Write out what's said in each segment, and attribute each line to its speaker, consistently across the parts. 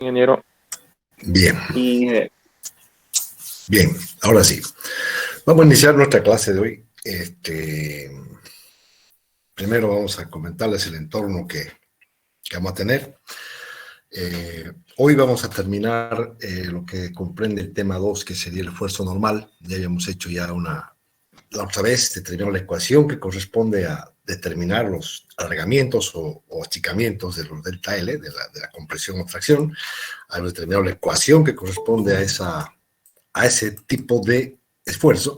Speaker 1: Ingeniero.
Speaker 2: Bien.
Speaker 1: Y
Speaker 2: Bien, ahora sí. Vamos a iniciar nuestra clase de hoy. Primero vamos a comentarles el entorno que vamos a tener. Hoy vamos a terminar lo que comprende el tema 2, que sería el esfuerzo normal. Ya habíamos hecho ya la otra vez, determinamos la ecuación que corresponde a determinar los alargamientos o achicamientos de los delta L, de la compresión o tracción. Habíamos determinado la ecuación que corresponde a ese tipo de esfuerzo.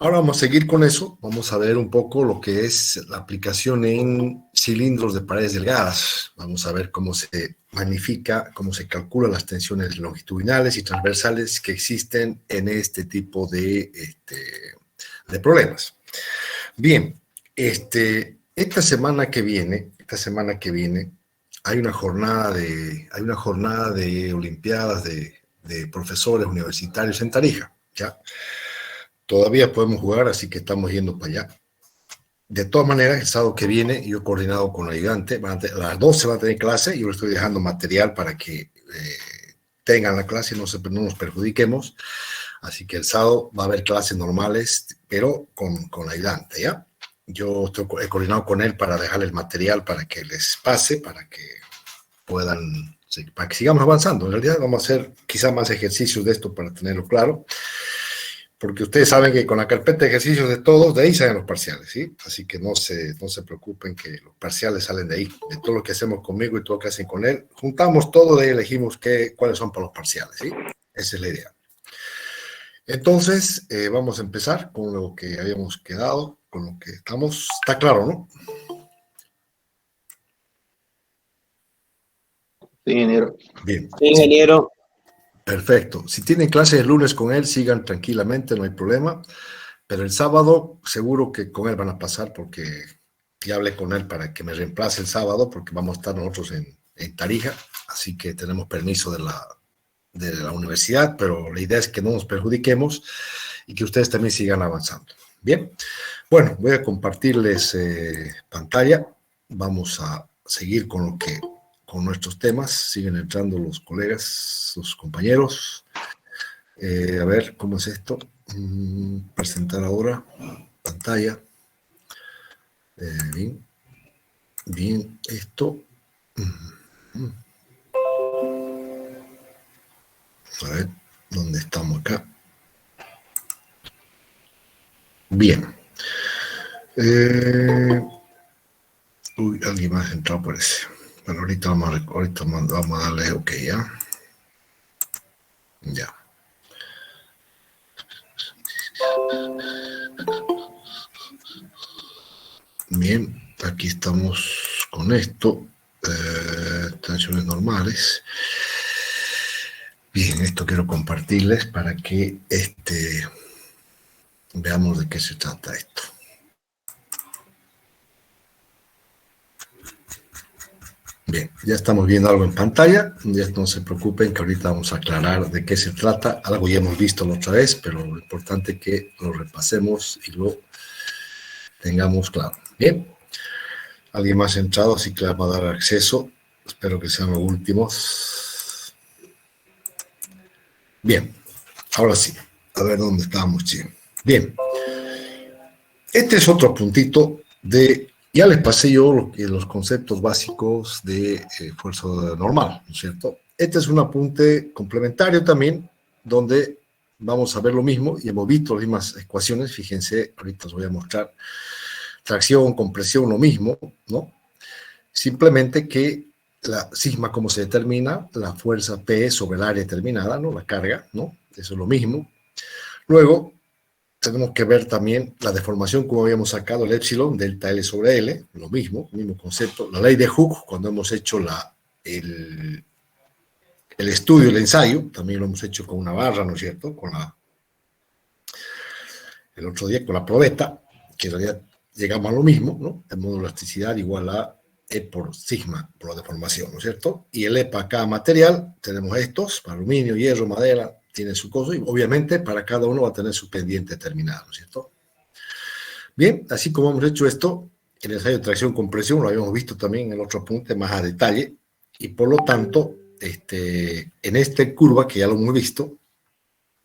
Speaker 2: Ahora vamos a seguir con eso, vamos a ver un poco lo que es la aplicación en cilindros de paredes delgadas. Vamos a ver cómo se magnifica, cómo se calculan las tensiones longitudinales y transversales que existen en este tipo de problemas. Bien, esta semana que viene, hay una jornada de olimpiadas de profesores universitarios en Tarija, ¿ya? Todavía podemos jugar, así que estamos yendo para allá. De todas maneras, el sábado que viene, yo he coordinado con la ayudante, las 12 van a tener clase, yo les estoy dejando material para que tengan la clase y no nos perjudiquemos. Así que el sábado va a haber clases normales, pero con la ayudante, ¿ya? Yo he coordinado con él para dejarle el material para que les pase, para que sigamos avanzando. En realidad vamos a hacer quizá más ejercicios de esto para tenerlo claro, porque ustedes saben que con la carpeta de ejercicios de todos, de ahí salen los parciales, ¿sí? Así que no se preocupen que los parciales salen de ahí, de todo lo que hacemos conmigo y todo lo que hacen con él. Juntamos todo, de ahí elegimos cuáles son para los parciales, ¿sí? Esa es la idea. Entonces, vamos a empezar con lo que habíamos quedado, con lo que estamos. Está claro, ¿no?
Speaker 1: sí, ingeniero.
Speaker 2: Bien.
Speaker 1: Sí, ingeniero.
Speaker 2: Perfecto. Si tienen clase el lunes con él, sigan tranquilamente, no hay problema. Pero el sábado, seguro que con él van a pasar, porque ya hablé con él para que me reemplace el sábado, porque vamos a estar nosotros en Tarija, así que tenemos permiso de la universidad, pero la idea es que no nos perjudiquemos y que ustedes también sigan avanzando. Bien, bueno, voy a compartirles pantalla. Vamos a seguir con nuestros temas. Siguen entrando los colegas, los compañeros. A ver, ¿cómo es esto? Presentar ahora pantalla. Bien, esto. A ver, ¿dónde estamos acá? Bien. Alguien más ha entrado, parece. Bueno, ahorita vamos a darle OK, ¿ya? Ya. Bien, aquí estamos con esto. Tensiones normales. Bien, esto quiero compartirles para que veamos de qué se trata esto. Bien, ya estamos viendo algo en pantalla, ya no se preocupen que ahorita vamos a aclarar de qué se trata. Algo ya hemos visto la otra vez, pero lo importante es que lo repasemos y lo tengamos claro. Bien, alguien más ha entrado, así que le vamos a dar acceso. Espero que sean los últimos. Bien, ahora sí, a ver dónde estábamos, chicos. Bien, este es otro puntito ya les pasé yo los conceptos básicos de esfuerzo normal, ¿no es cierto? Este es un apunte complementario también, donde vamos a ver lo mismo, y hemos visto las mismas ecuaciones, fíjense, ahorita os voy a mostrar, tracción, compresión, lo mismo, ¿no? Simplemente que la sigma, ¿cómo se determina? La fuerza P sobre el área determinada, ¿no? La carga, ¿no? Eso es lo mismo. Luego, tenemos que ver también la deformación, como habíamos sacado el epsilon, delta L sobre L, lo mismo concepto. La ley de Hooke, cuando hemos hecho el estudio, el ensayo, también lo hemos hecho con una barra, ¿no es cierto? El otro día con la probeta, que en realidad llegamos a lo mismo, ¿no? El módulo de elasticidad igual a E por sigma, por la deformación, ¿no es cierto? Y el E para cada material, tenemos estos, para aluminio, hierro, madera, tienen su costo, y obviamente para cada uno va a tener su pendiente determinado, ¿no es cierto? Bien, así como hemos hecho esto, el ensayo de tracción-compresión lo habíamos visto también en el otro apunte más a detalle, y por lo tanto, en esta curva, que ya lo hemos visto,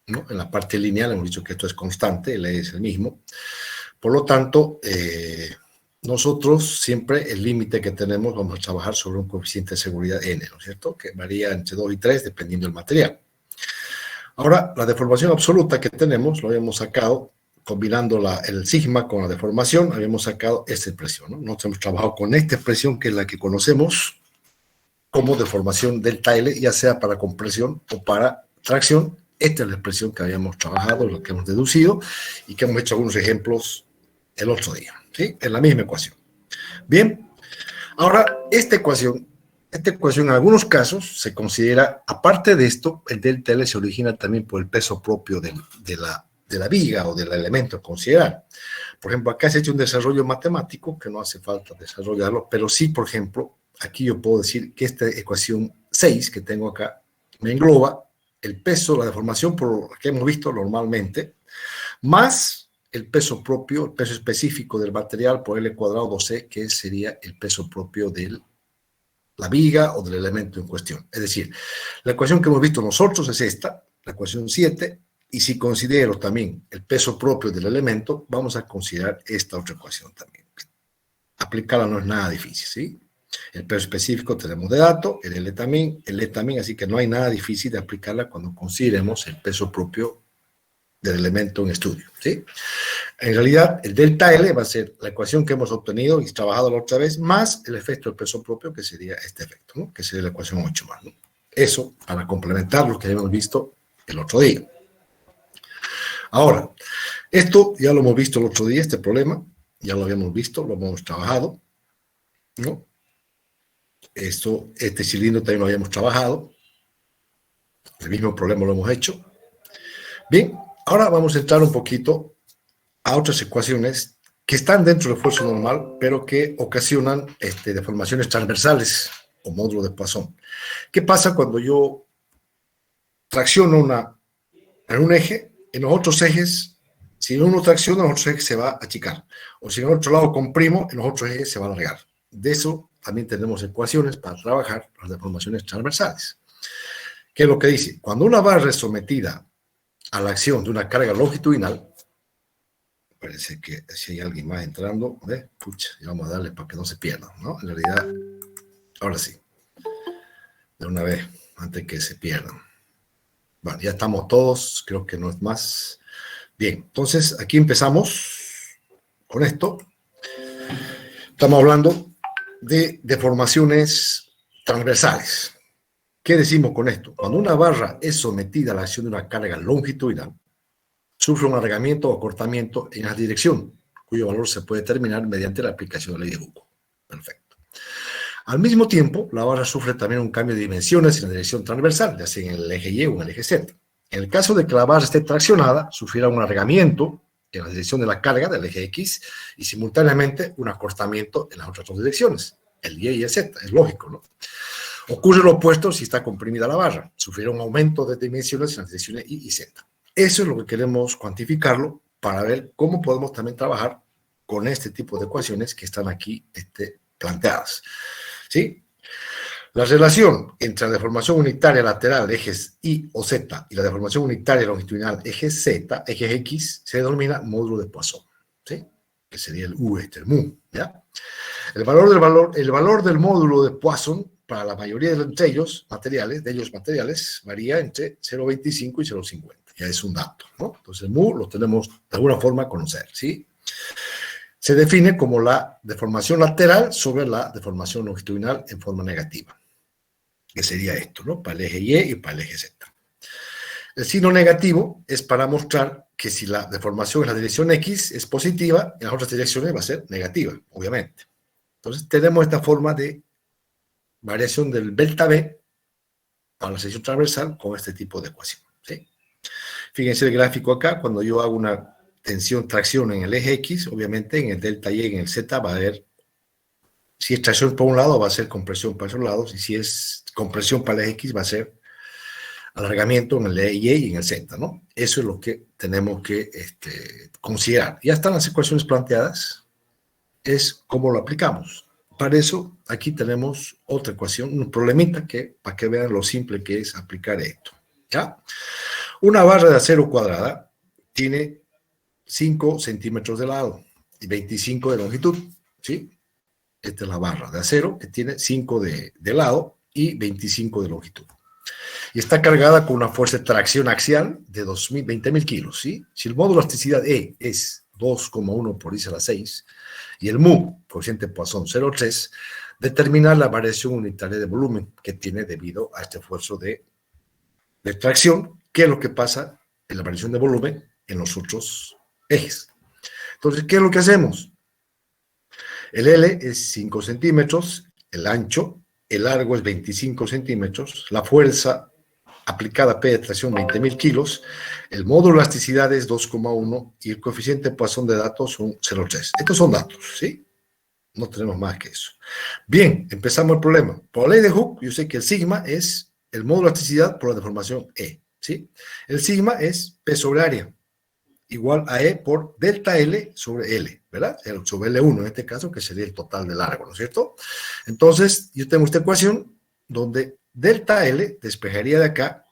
Speaker 2: ¿no? En la parte lineal hemos dicho que esto es constante, el E es el mismo. Por lo tanto, nosotros siempre el límite que tenemos vamos a trabajar sobre un coeficiente de seguridad n, ¿no es cierto? Que varía entre 2 y 3 dependiendo del material. Ahora, la deformación absoluta que tenemos, lo habíamos sacado combinando el sigma con la deformación, habíamos sacado esta expresión, ¿no? Nosotros hemos trabajado con esta expresión que es la que conocemos como deformación delta L, ya sea para compresión o para tracción. Esta es la expresión que habíamos trabajado, lo que hemos deducido y que hemos hecho algunos ejemplos el otro día, ¿sí? En la misma ecuación. Bien, ahora esta ecuación en algunos casos se considera, aparte de esto, el delta L se origina también por el peso propio de la viga o del elemento a considerar. Por ejemplo, acá se ha hecho un desarrollo matemático que no hace falta desarrollarlo, pero sí, por ejemplo, aquí yo puedo decir que esta ecuación 6 que tengo acá me engloba el peso, la deformación por lo que hemos visto normalmente, más el peso propio, el peso específico del material por L cuadrado 2C, que sería el peso propio de la viga o del elemento en cuestión. Es decir, la ecuación que hemos visto nosotros es esta, la ecuación 7, y si considero también el peso propio del elemento, vamos a considerar esta otra ecuación también. Aplicarla no es nada difícil, ¿sí? El peso específico tenemos de dato, el E también, así que no hay nada difícil de aplicarla cuando consideremos el peso propio del elemento en estudio, ¿sí? En realidad, el delta L va a ser la ecuación que hemos obtenido y trabajado la otra vez, más el efecto del peso propio, que sería este efecto, ¿no? Que sería la ecuación 8 más, ¿no? Eso para complementar lo que habíamos visto el otro día. Ahora, esto ya lo hemos visto el otro día, este problema, ya lo habíamos visto, lo hemos trabajado, ¿no? Este cilindro también lo habíamos trabajado, el mismo problema lo hemos hecho. Bien, ahora vamos a entrar un poquito a otras ecuaciones que están dentro del esfuerzo normal, pero que ocasionan deformaciones transversales o módulo de Poisson. ¿Qué pasa cuando yo tracciono en un eje? En los otros ejes, si uno tracciona, en los otros ejes se va a achicar. O si en el otro lado comprimo, en los otros ejes se va a alargar. De eso también tenemos ecuaciones para trabajar las deformaciones transversales. ¿Qué es lo que dice? Cuando una barra es sometida a la acción de una carga longitudinal, parece que si hay alguien más entrando, pucha, y vamos a darle para que no se pierdan, ¿no? En realidad, ahora sí, de una vez, antes que se pierdan. Bueno, ya estamos todos, creo que no es más. Bien, entonces aquí empezamos con esto. Estamos hablando de deformaciones transversales. ¿Qué decimos con esto? Cuando una barra es sometida a la acción de una carga longitudinal, sufre un alargamiento o acortamiento en la dirección, cuyo valor se puede determinar mediante la aplicación de la ley de Hooke. Perfecto. Al mismo tiempo, la barra sufre también un cambio de dimensiones en la dirección transversal, ya sea en el eje Y o en el eje Z. En el caso de que la barra esté traccionada, sufrirá un alargamiento en la dirección de la carga del eje X y simultáneamente un acortamiento en las otras dos direcciones, el Y y el Z. Es lógico, ¿no? Ocurre lo opuesto si está comprimida la barra. Sufrirá un aumento de dimensiones en las direcciones Y y Z. Eso es lo que queremos cuantificarlo para ver cómo podemos también trabajar con este tipo de ecuaciones que están aquí planteadas. ¿Sí? La relación entre la deformación unitaria lateral de ejes Y o Z y la deformación unitaria longitudinal eje Z, eje X, se denomina módulo de Poisson, ¿sí? Que sería el U, el mu, ¿ya? El valor del módulo de Poisson para la mayoría de ellos materiales, varía entre 0,25 y 0,50. Ya es un dato, ¿no? Entonces el mu lo tenemos de alguna forma a conocer, ¿sí? Se define como la deformación lateral sobre la deformación longitudinal en forma negativa, que sería esto, ¿no? Para el eje Y y para el eje Z. El signo negativo es para mostrar que si la deformación en la dirección X es positiva, en las otras direcciones va a ser negativa, obviamente. Entonces tenemos esta forma de variación del delta B para la sección transversal con este tipo de ecuación, ¿sí? Fíjense el gráfico acá, cuando yo hago una tracción en el eje X, obviamente en el delta Y, en el Z, va a haber, si es tracción por un lado, va a ser compresión para esos lados, y si es compresión para el eje X, va a ser alargamiento en el eje Y y en el Z, ¿no? Eso es lo que tenemos que considerar. Ya están las ecuaciones planteadas, es cómo lo aplicamos. para eso, aquí tenemos otra ecuación, un problemita para que vean lo simple que es aplicar esto. ¿Ya? Una barra de acero cuadrada tiene 5 centímetros de lado y 25 de longitud, ¿sí? Esta es la barra de acero que tiene 5 de lado y 25 de longitud. Y está cargada con una fuerza de tracción axial de 20.000 kilos, ¿sí? Si el módulo de elasticidad E es 2,1 por 10 a la 6 y el mu, coeficiente Poisson 0,3, determina la variación unitaria de volumen que tiene debido a este esfuerzo de tracción, que es lo que pasa en la variación de volumen en los otros ejes. Entonces, ¿qué es lo que hacemos? El L es 5 centímetros, el ancho, el largo es 25 centímetros, la fuerza aplicada P de tracción 20.000 kilos, el módulo de elasticidad es 2,1 y el coeficiente Poisson de datos son 0,3. Estos son datos, ¿sí? No tenemos más que eso. Bien, empezamos el problema. Por la ley de Hooke, yo sé que el sigma es el módulo de elasticidad por la deformación E, ¿sí? El sigma es P sobre área, igual a E por delta L sobre L, ¿verdad? Sobre L1 en este caso, que sería el total de largo, ¿no es cierto? Entonces, yo tengo esta ecuación donde delta L despejaría de acá,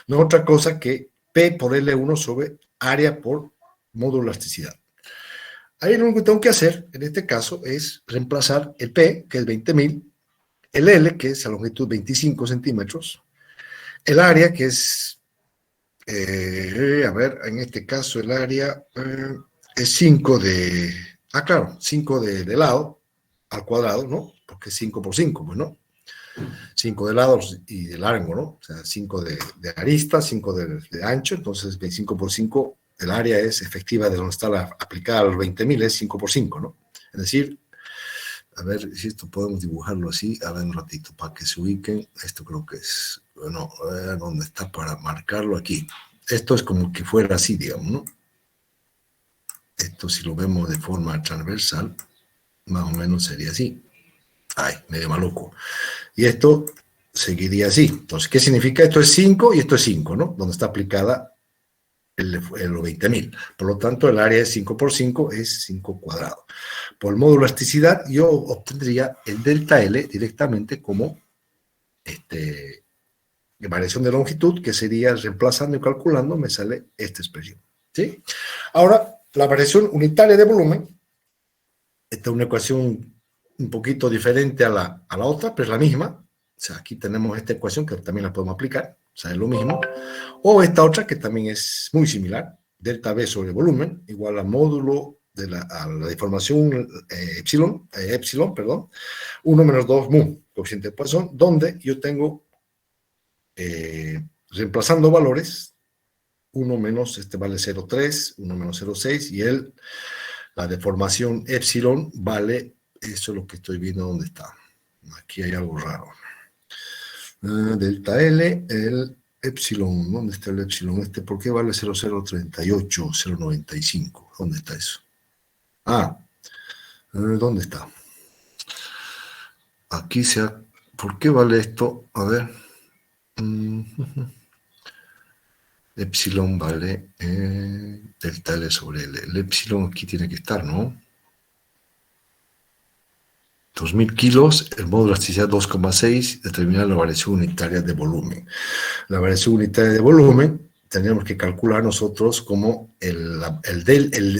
Speaker 2: no es otra cosa que P por L1 sobre área por módulo de elasticidad. Ahí lo único que tengo que hacer, en este caso, es reemplazar el P, que es 20.000, el L, que es a longitud 25 centímetros, el área, que es, a ver, en este caso el área es 5 de, claro, 5 de lado al cuadrado, ¿no? Porque es 5 por 5, pues, ¿no? 5 de lados y de largo, ¿no? O sea, 5 de arista, 5 de ancho, entonces 25 por 5, el área es efectiva de donde está aplicada a los 20.000, es 5 por 5, ¿no? Es decir, a ver si esto podemos dibujarlo así, a ver un ratito, para que se ubiquen, esto creo que es, bueno, a ver dónde está para marcarlo aquí. Esto es como que fuera así, digamos, ¿no? Esto si lo vemos de forma transversal, más o menos sería así. Ay, medio maluco. Y esto seguiría así. Entonces, ¿qué significa? Esto es 5 y esto es 5, ¿no? Donde está aplicada los 20.000. Por lo tanto, el área de 5 por 5 es 5 cuadrado. Por el módulo de elasticidad, yo obtendría el delta L directamente como variación de longitud, que sería reemplazando y calculando, me sale esta expresión, ¿sí? Ahora, la variación unitaria de volumen, esta es una ecuación un poquito diferente a la otra, pero es la misma. O sea, aquí tenemos esta ecuación que también la podemos aplicar, o sea, es lo mismo. O esta otra que también es muy similar, delta V sobre volumen, igual al módulo de a la deformación epsilon, 1 menos 2 mu, coeficiente de Poisson, donde yo tengo, reemplazando valores, 1 menos, este vale 0,3, 1 menos 0,6, y la deformación epsilon vale, eso es lo que estoy viendo dónde está. Aquí hay algo raro. Delta L, el epsilon, ¿dónde está el epsilon? ¿Por qué vale 0,038, 0,95? ¿Dónde está eso? ¿Dónde está? Aquí ¿por qué vale esto? A ver. Epsilon vale delta L sobre L. El epsilon aquí tiene que estar, ¿no? 2.000 kilos, el módulo de elasticidad 2,6, determina la variación unitaria de volumen. La variación unitaria de volumen tenemos que calcular nosotros como el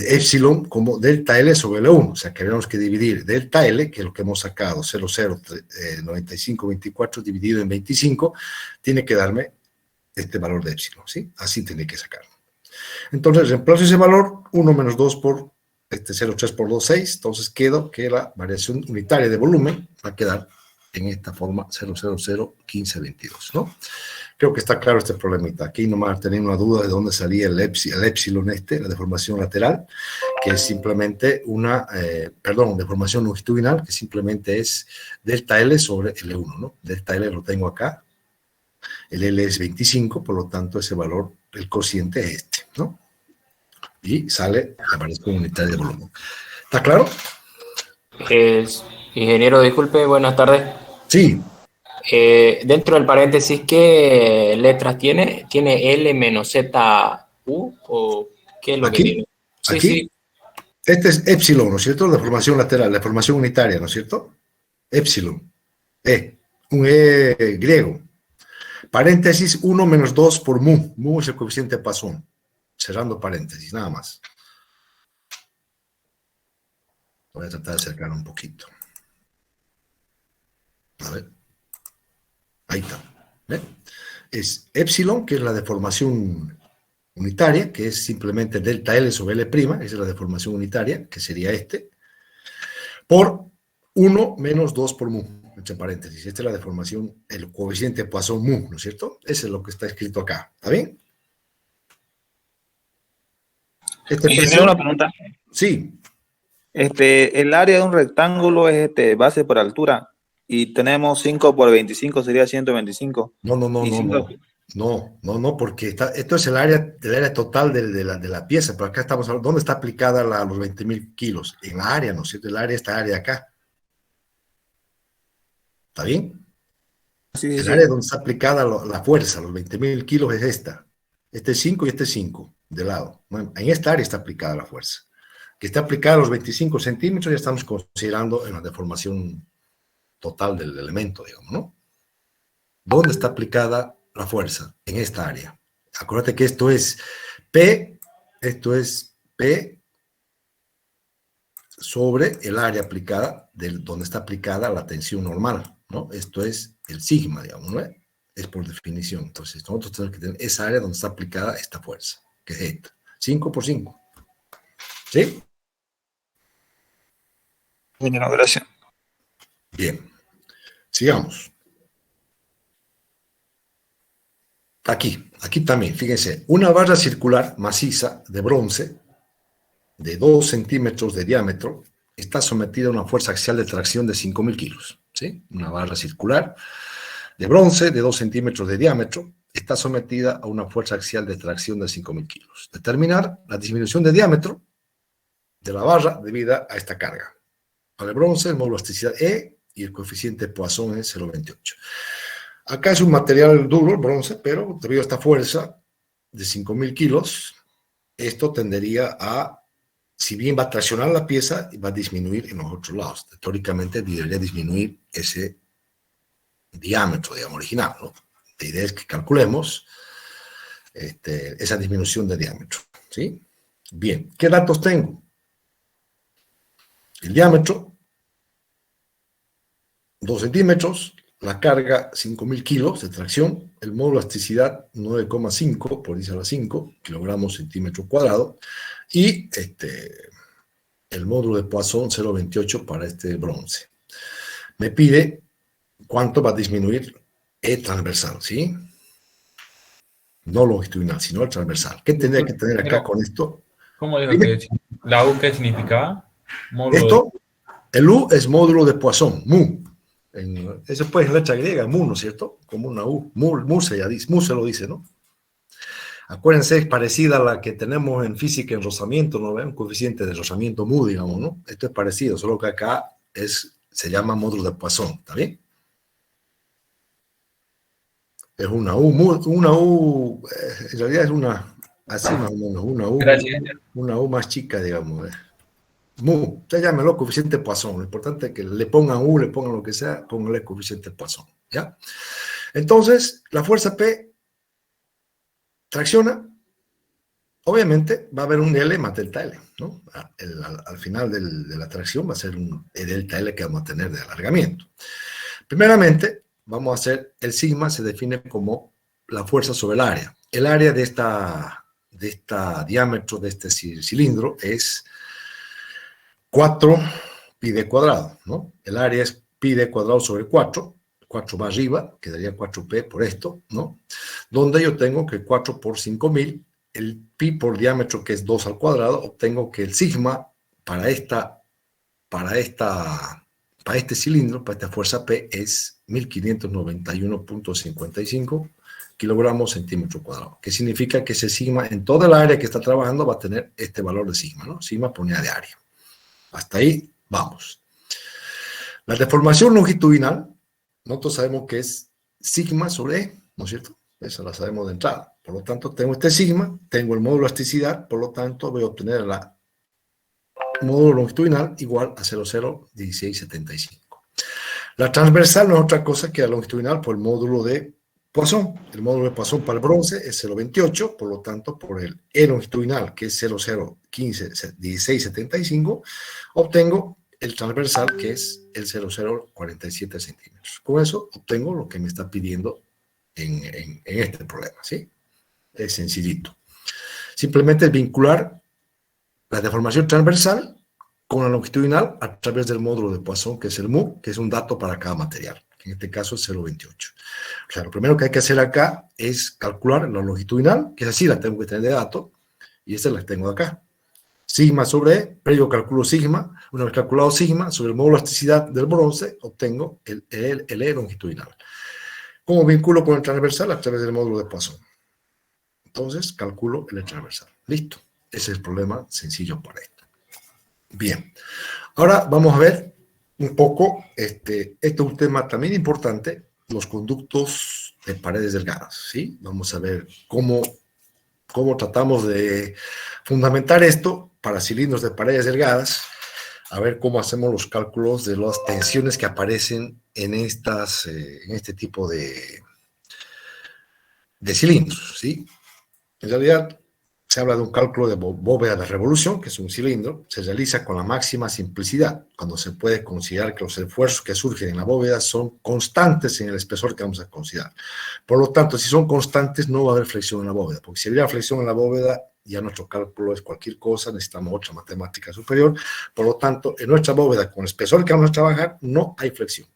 Speaker 2: epsilon como delta L sobre L1, o sea que tenemos que dividir delta L, que es lo que hemos sacado, 0,09524 dividido en 25, tiene que darme este valor de epsilon, ¿sí? Así tiene que sacarlo. Entonces, reemplazo ese valor, 1 menos 2 por 0,3 por 2, 6, entonces quedo que la variación unitaria de volumen va a quedar en esta forma 0,001522, ¿no? Creo que está claro este problemita. Aquí nomás tenía una duda de dónde salía el epsilon la deformación lateral, que es simplemente deformación longitudinal, que simplemente es delta L sobre L1, ¿no? Delta L lo tengo acá, el L es 25, por lo tanto ese valor, el cociente es este, ¿no? Y sale la variación unitaria de volumen. ¿Está claro?
Speaker 1: Ingeniero, disculpe, buenas tardes.
Speaker 2: Sí.
Speaker 1: Dentro del paréntesis, ¿qué letras tiene? ¿Tiene L menos Z U o qué es lo que
Speaker 2: ¿Aquí?
Speaker 1: tiene? Sí,
Speaker 2: ¿Aquí?
Speaker 1: sí.
Speaker 2: Este es epsilon, ¿no es cierto? La deformación lateral, la deformación unitaria, ¿no es cierto? Epsilon. Un E griego. Paréntesis 1 menos 2 por mu. Mu es el coeficiente de Poisson. Cerrando paréntesis, nada más. Voy a tratar de acercar un poquito. A ver. Ahí está. ¿Ve? Es epsilon, que es la deformación unitaria, que es simplemente delta L sobre L', esa es la deformación unitaria, que sería por 1 menos 2 por mu, entre paréntesis. Esta es la deformación, el coeficiente Poisson mu, ¿no es cierto? Ese es lo que está escrito acá. ¿Está bien?
Speaker 3: Ingeniero, una pregunta.
Speaker 2: Sí.
Speaker 3: El área de un rectángulo es base por altura y tenemos 5 por 25, sería 125.
Speaker 2: No, porque esto es el área total de la pieza, pero acá estamos hablando, ¿dónde está aplicada los 20.000 kilos? En la área, ¿no es cierto? Esta área acá. ¿Está bien?
Speaker 3: Sí,
Speaker 2: el área donde está aplicada la fuerza, los 20.000 kilos es esta. Este es 5 y este es 5, de lado. Bueno, en esta área está aplicada la fuerza. Que está aplicada a los 25 centímetros, ya estamos considerando en la deformación total del elemento, digamos, ¿no? ¿Dónde está aplicada la fuerza? En esta área. Acuérdate que esto es P sobre el área aplicada, donde está aplicada la tensión normal, ¿no? Esto es el sigma, digamos, ¿no? Es por definición. Entonces, nosotros tenemos que tener esa área donde está aplicada esta fuerza, que es esta. 5 por 5. ¿Sí?
Speaker 3: Bueno, gracias.
Speaker 2: Bien. Sigamos. Aquí también, fíjense, una barra circular maciza de bronce de 2 centímetros de diámetro está sometida a una fuerza axial de tracción de 5.000 kilos. ¿Sí? Una barra circular de bronce de 2 centímetros de diámetro está sometida a una fuerza axial de tracción de 5.000 kilos. Determinar la disminución de diámetro de la barra debido a esta carga. Para el bronce, el módulo de elasticidad E y el coeficiente Poisson es 0,28. Acá es un material duro, el bronce, pero debido a esta fuerza de 5.000 kilos, esto tendería a, si bien va a traccionar la pieza, va a disminuir en los otros lados. Teóricamente debería disminuir ese diámetro, digamos, original, ¿no? La idea es que calculemos esa disminución de diámetro, ¿sí? Bien, ¿qué datos tengo? El diámetro, 2 centímetros, la carga 5.000 kilos de tracción, el módulo de elasticidad 9,5 por 10 a la 5 kilogramos centímetro cuadrado, y el módulo de Poisson 0,28 para este bronce. Me pide cuánto va a disminuir el transversal, ¿sí? No longitudinal, sino el transversal. ¿Qué tendría que tener acá con esto?
Speaker 4: ¿Cómo dijo que la U qué significaba?
Speaker 2: Esto, el U es módulo de Poisson, mu. Eso pues en letra griega, mu, ¿no es cierto? Como una U. Mu se lo dice, ¿no? Acuérdense, es parecida a la que tenemos en física en rozamiento, ¿no ven? Un coeficiente de rozamiento mu, digamos, ¿no? Esto es parecido, solo que acá se llama módulo de Poisson, ¿está bien? Es una U, en realidad es así más o menos, una U más chica, digamos. Mu, usted llámelo coeficiente Poisson. Lo importante es que le pongan U, le pongan lo que sea, pónganle coeficiente Poisson, ¿ya? Entonces, la fuerza P tracciona, obviamente va a haber un L más delta L, ¿no? Al final de la tracción va a ser un delta L que vamos a tener de alargamiento. Primeramente, vamos a hacer, el sigma se define como la fuerza sobre el área. El área de esta diámetro de este cilindro es 4 pi d cuadrado, ¿no? El área es pi d cuadrado sobre 4 va arriba, quedaría 4p por esto, ¿no? Donde yo tengo que 4 por 5.000, el pi por diámetro, que es 2 al cuadrado, obtengo que el sigma para este cilindro, para esta fuerza P, es 1591.55 kilogramos centímetro cuadrado, que significa que ese sigma en toda el área que está trabajando va a tener este valor de sigma, ¿no? Sigma por unidad de área. Hasta ahí vamos. La deformación longitudinal, nosotros sabemos que es sigma sobre E, ¿no es cierto? Eso la sabemos de entrada. Por lo tanto, tengo este sigma, tengo el módulo de elasticidad, por lo tanto, voy a obtener módulo longitudinal igual a 0,01675. La transversal no es otra cosa que la longitudinal por el módulo de Poisson. El módulo de Poisson para el bronce es 0,28, por lo tanto, por el E longitudinal, que es 0,0151675, obtengo el transversal, que es el 0,047 centímetros. Con eso obtengo lo que me está pidiendo en este problema, ¿sí? Es sencillito. Simplemente vincular la deformación transversal con la longitudinal a través del módulo de Poisson, que es el mu, que es un dato para cada material, que en este caso es 0,28. O sea, lo primero que hay que hacer acá es calcular la longitudinal, que es así, la tengo que tener de dato, y esta la tengo acá. Sigma sobre E, previo calculo sigma, una vez calculado sigma, sobre el módulo de elasticidad del bronce, obtengo el E longitudinal. ¿Cómo vinculo con el transversal? A través del módulo de Poisson. Entonces, calculo el E transversal. Listo. Ese es el problema sencillo para esto. Bien. Ahora vamos a ver un poco, este es un tema también importante, los conductos de paredes delgadas, ¿sí? Vamos a ver cómo tratamos de fundamentar esto para cilindros de paredes delgadas, a ver cómo hacemos los cálculos de las tensiones que aparecen en este tipo de cilindros, ¿sí? En realidad, se habla de un cálculo de bóveda de revolución, que es un cilindro, se realiza con la máxima simplicidad, cuando se puede considerar que los esfuerzos que surgen en la bóveda son constantes en el espesor que vamos a considerar. Por lo tanto, si son constantes, no va a haber flexión en la bóveda, porque si hubiera flexión en la bóveda, ya nuestro cálculo es cualquier cosa, necesitamos otra matemática superior. Por lo tanto, en nuestra bóveda, con el espesor que vamos a trabajar, no hay flexión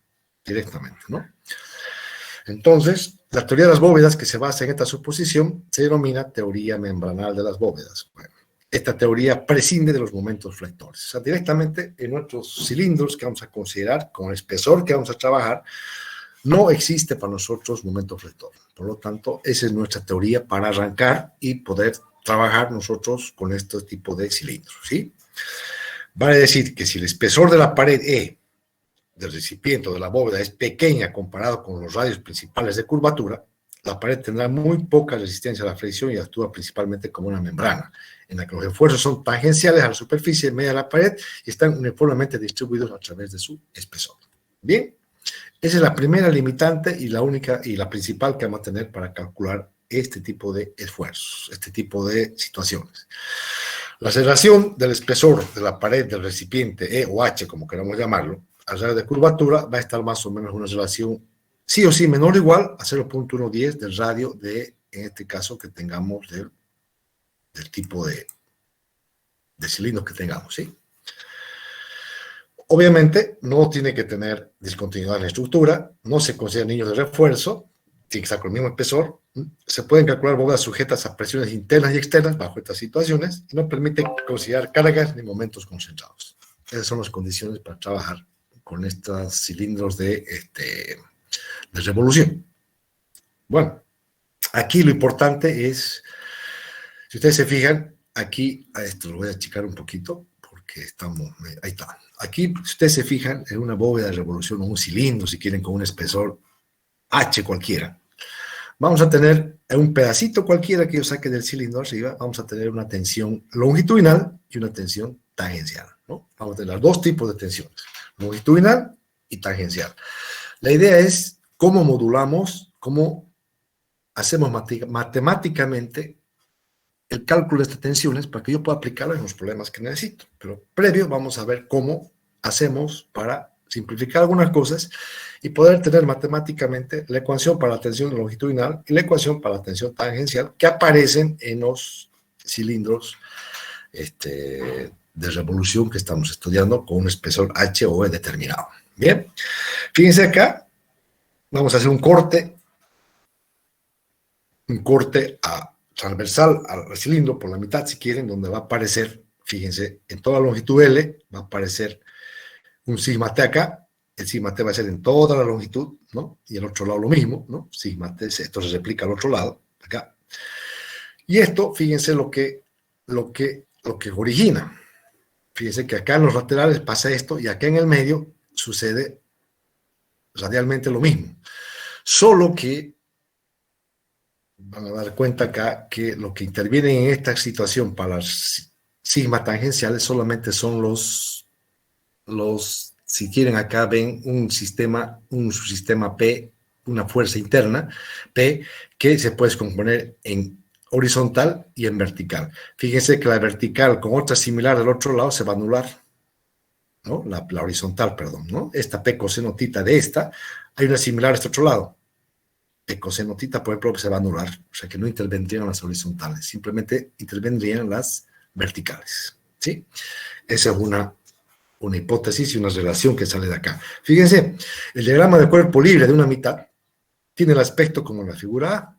Speaker 2: directamente, ¿no? Entonces, la teoría de las bóvedas que se basa en esta suposición se denomina teoría membranal de las bóvedas. Bueno, esta teoría prescinde de los momentos flectores. O sea, directamente en nuestros cilindros que vamos a considerar, con el espesor que vamos a trabajar, no existe para nosotros momento flector. Por lo tanto, esa es nuestra teoría para arrancar y poder trabajar nosotros con este tipo de cilindros, ¿sí? Vale decir que si el espesor de la pared E del recipiente o de la bóveda es pequeña comparado con los radios principales de curvatura, la pared tendrá muy poca resistencia a la fricción y actúa principalmente como una membrana, en la que los esfuerzos son tangenciales a la superficie media de la pared y están uniformemente distribuidos a través de su espesor. Bien, esa es la primera limitante y la única y la principal que vamos a tener para calcular este tipo de esfuerzos, este tipo de situaciones. La aceleración del espesor de la pared del recipiente E o H, como queramos llamarlo, al radio de curvatura va a estar más o menos en una relación sí o sí menor o igual a 0,110 del radio de, en este caso, que tengamos del tipo de cilindros que tengamos, ¿sí? Obviamente, no tiene que tener discontinuidad en la estructura, no se consideran niños de refuerzo, tiene que estar con el mismo espesor, se pueden calcular bóvedas sujetas a presiones internas y externas bajo estas situaciones y no permite considerar cargas ni momentos concentrados. Esas son las condiciones para trabajar con estos cilindros de revolución. Bueno, aquí lo importante es, si ustedes se fijan, aquí, a esto lo voy a achicar un poquito, porque estamos, ahí está. Aquí, si ustedes se fijan, en una bóveda de revolución o un cilindro, si quieren, con un espesor H cualquiera, vamos a tener un pedacito cualquiera que yo saque del cilindro arriba, vamos a tener una tensión longitudinal y una tensión tangencial, ¿no? Vamos a tener los dos tipos de tensiones, longitudinal y tangencial. La idea es cómo modulamos, cómo hacemos matemáticamente el cálculo de estas tensiones para que yo pueda aplicarlo en los problemas que necesito. Pero previo vamos a ver cómo hacemos para simplificar algunas cosas y poder tener matemáticamente la ecuación para la tensión longitudinal y la ecuación para la tensión tangencial que aparecen en los cilindros de revolución que estamos estudiando con un espesor H o E determinado. Bien, fíjense acá, vamos a hacer un corte transversal al cilindro por la mitad, si quieren, donde va a aparecer, fíjense, en toda la longitud L va a aparecer un sigma T acá, el sigma T va a ser en toda la longitud, ¿no? Y el otro lado lo mismo, ¿no? Sigma T, esto se replica al otro lado, acá. Y esto, fíjense lo que origina. Fíjense que acá en los laterales pasa esto y acá en el medio sucede radialmente lo mismo. Solo que van a dar cuenta acá que lo que interviene en esta situación para la sigma tangenciales solamente son si quieren acá ven un sistema P, una fuerza interna, P, que se puede componer en horizontal y en vertical. Fíjense que la vertical con otra similar del otro lado se va a anular, ¿no? La horizontal, perdón, ¿no? Esta P coseno tita de esta, hay una similar a este otro lado. P coseno tita, por ejemplo, se va a anular, o sea que no intervendrían las horizontales, simplemente intervendrían las verticales, ¿sí? Esa es una hipótesis y una relación que sale de acá. Fíjense, el diagrama de cuerpo libre de una mitad tiene el aspecto como en la figura A.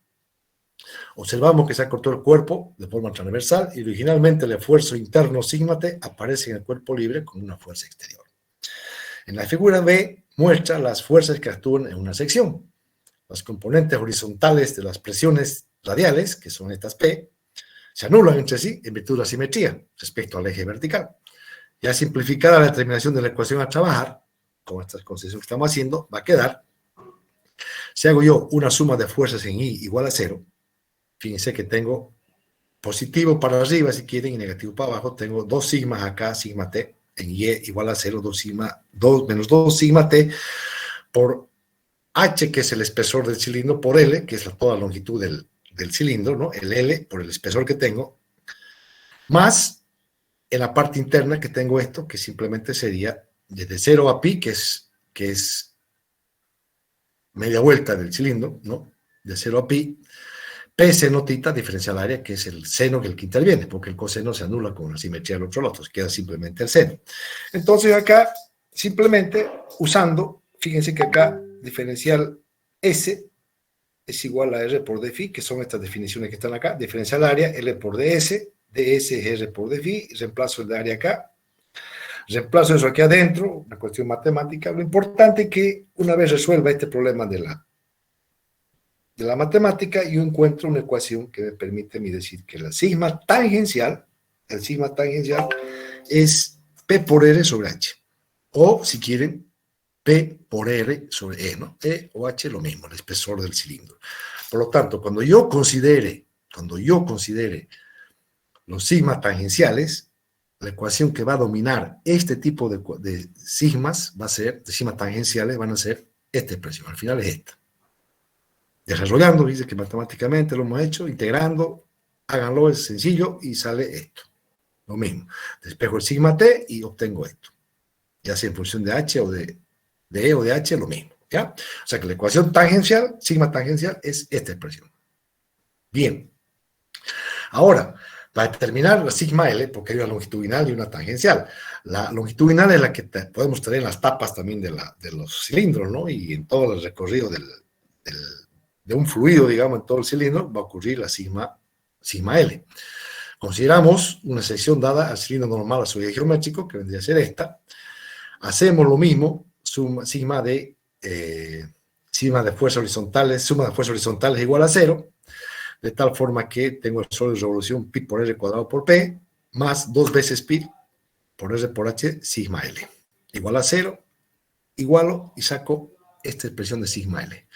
Speaker 2: Observamos que se acortó el cuerpo de forma transversal y originalmente el esfuerzo interno sigma T aparece en el cuerpo libre con una fuerza exterior. En la figura B muestra las fuerzas que actúan en una sección. Las componentes horizontales de las presiones radiales, que son estas P, se anulan entre sí en virtud de la simetría respecto al eje vertical. Ya simplificada la determinación de la ecuación a trabajar, con estas concesiones que estamos haciendo, va a quedar, si hago yo una suma de fuerzas en I igual a 0, fíjense que tengo positivo para arriba, si quieren, y negativo para abajo, tengo 2 sigmas acá, sigma T, en Y igual a 0, 2 menos 2 sigma T, por H, que es el espesor del cilindro, por L, que es toda la longitud del cilindro, ¿no? El L, por el espesor que tengo, más en la parte interna que tengo esto, que simplemente sería desde 0 a pi, que es media vuelta del cilindro, ¿no? De 0 a pi, P seno tita diferencial área, que es el seno que interviene, porque el coseno se anula con la simetría del otro lado, entonces queda simplemente el seno. Entonces acá, simplemente usando, fíjense que acá, diferencial S es igual a R por dφ, que son estas definiciones que están acá, diferencial área, L por ds, ds es R por dφ, reemplazo el de área acá, reemplazo eso aquí adentro, una cuestión matemática. Lo importante es que una vez resuelva este problema de la matemática, yo encuentro una ecuación que me permite a mí decir que el sigma tangencial es P por R sobre H. O, si quieren, P por R sobre E, ¿no? E o H lo mismo, el espesor del cilindro. Por lo tanto, cuando yo considere los sigmas tangenciales, la ecuación que va a dominar este tipo de sigmas va a ser, de sigmas tangenciales, van a ser esta expresión. Al final es esta. Desarrollando, dice que matemáticamente lo hemos hecho, integrando, háganlo, es sencillo y sale esto. Lo mismo. Despejo el sigma T y obtengo esto. Ya sea en función de H o de E o de H, lo mismo. ¿Ya? O sea que la ecuación tangencial, sigma tangencial, es esta expresión. Bien. Ahora, para determinar la sigma L, porque hay una longitudinal y una tangencial. La longitudinal es la que podemos tener en las tapas también de los cilindros, ¿no? Y en todo el recorrido de un fluido, digamos, en todo el cilindro, va a ocurrir la sigma L. Consideramos una sección dada al cilindro normal a su eje geométrico, que vendría a ser esta. Hacemos lo mismo, suma de fuerzas horizontales es igual a 0, de tal forma que tengo el sol de revolución pi por r cuadrado por p, más 2 veces pi por r por h, sigma L. Igual a 0, igualo y saco esta expresión de sigma L.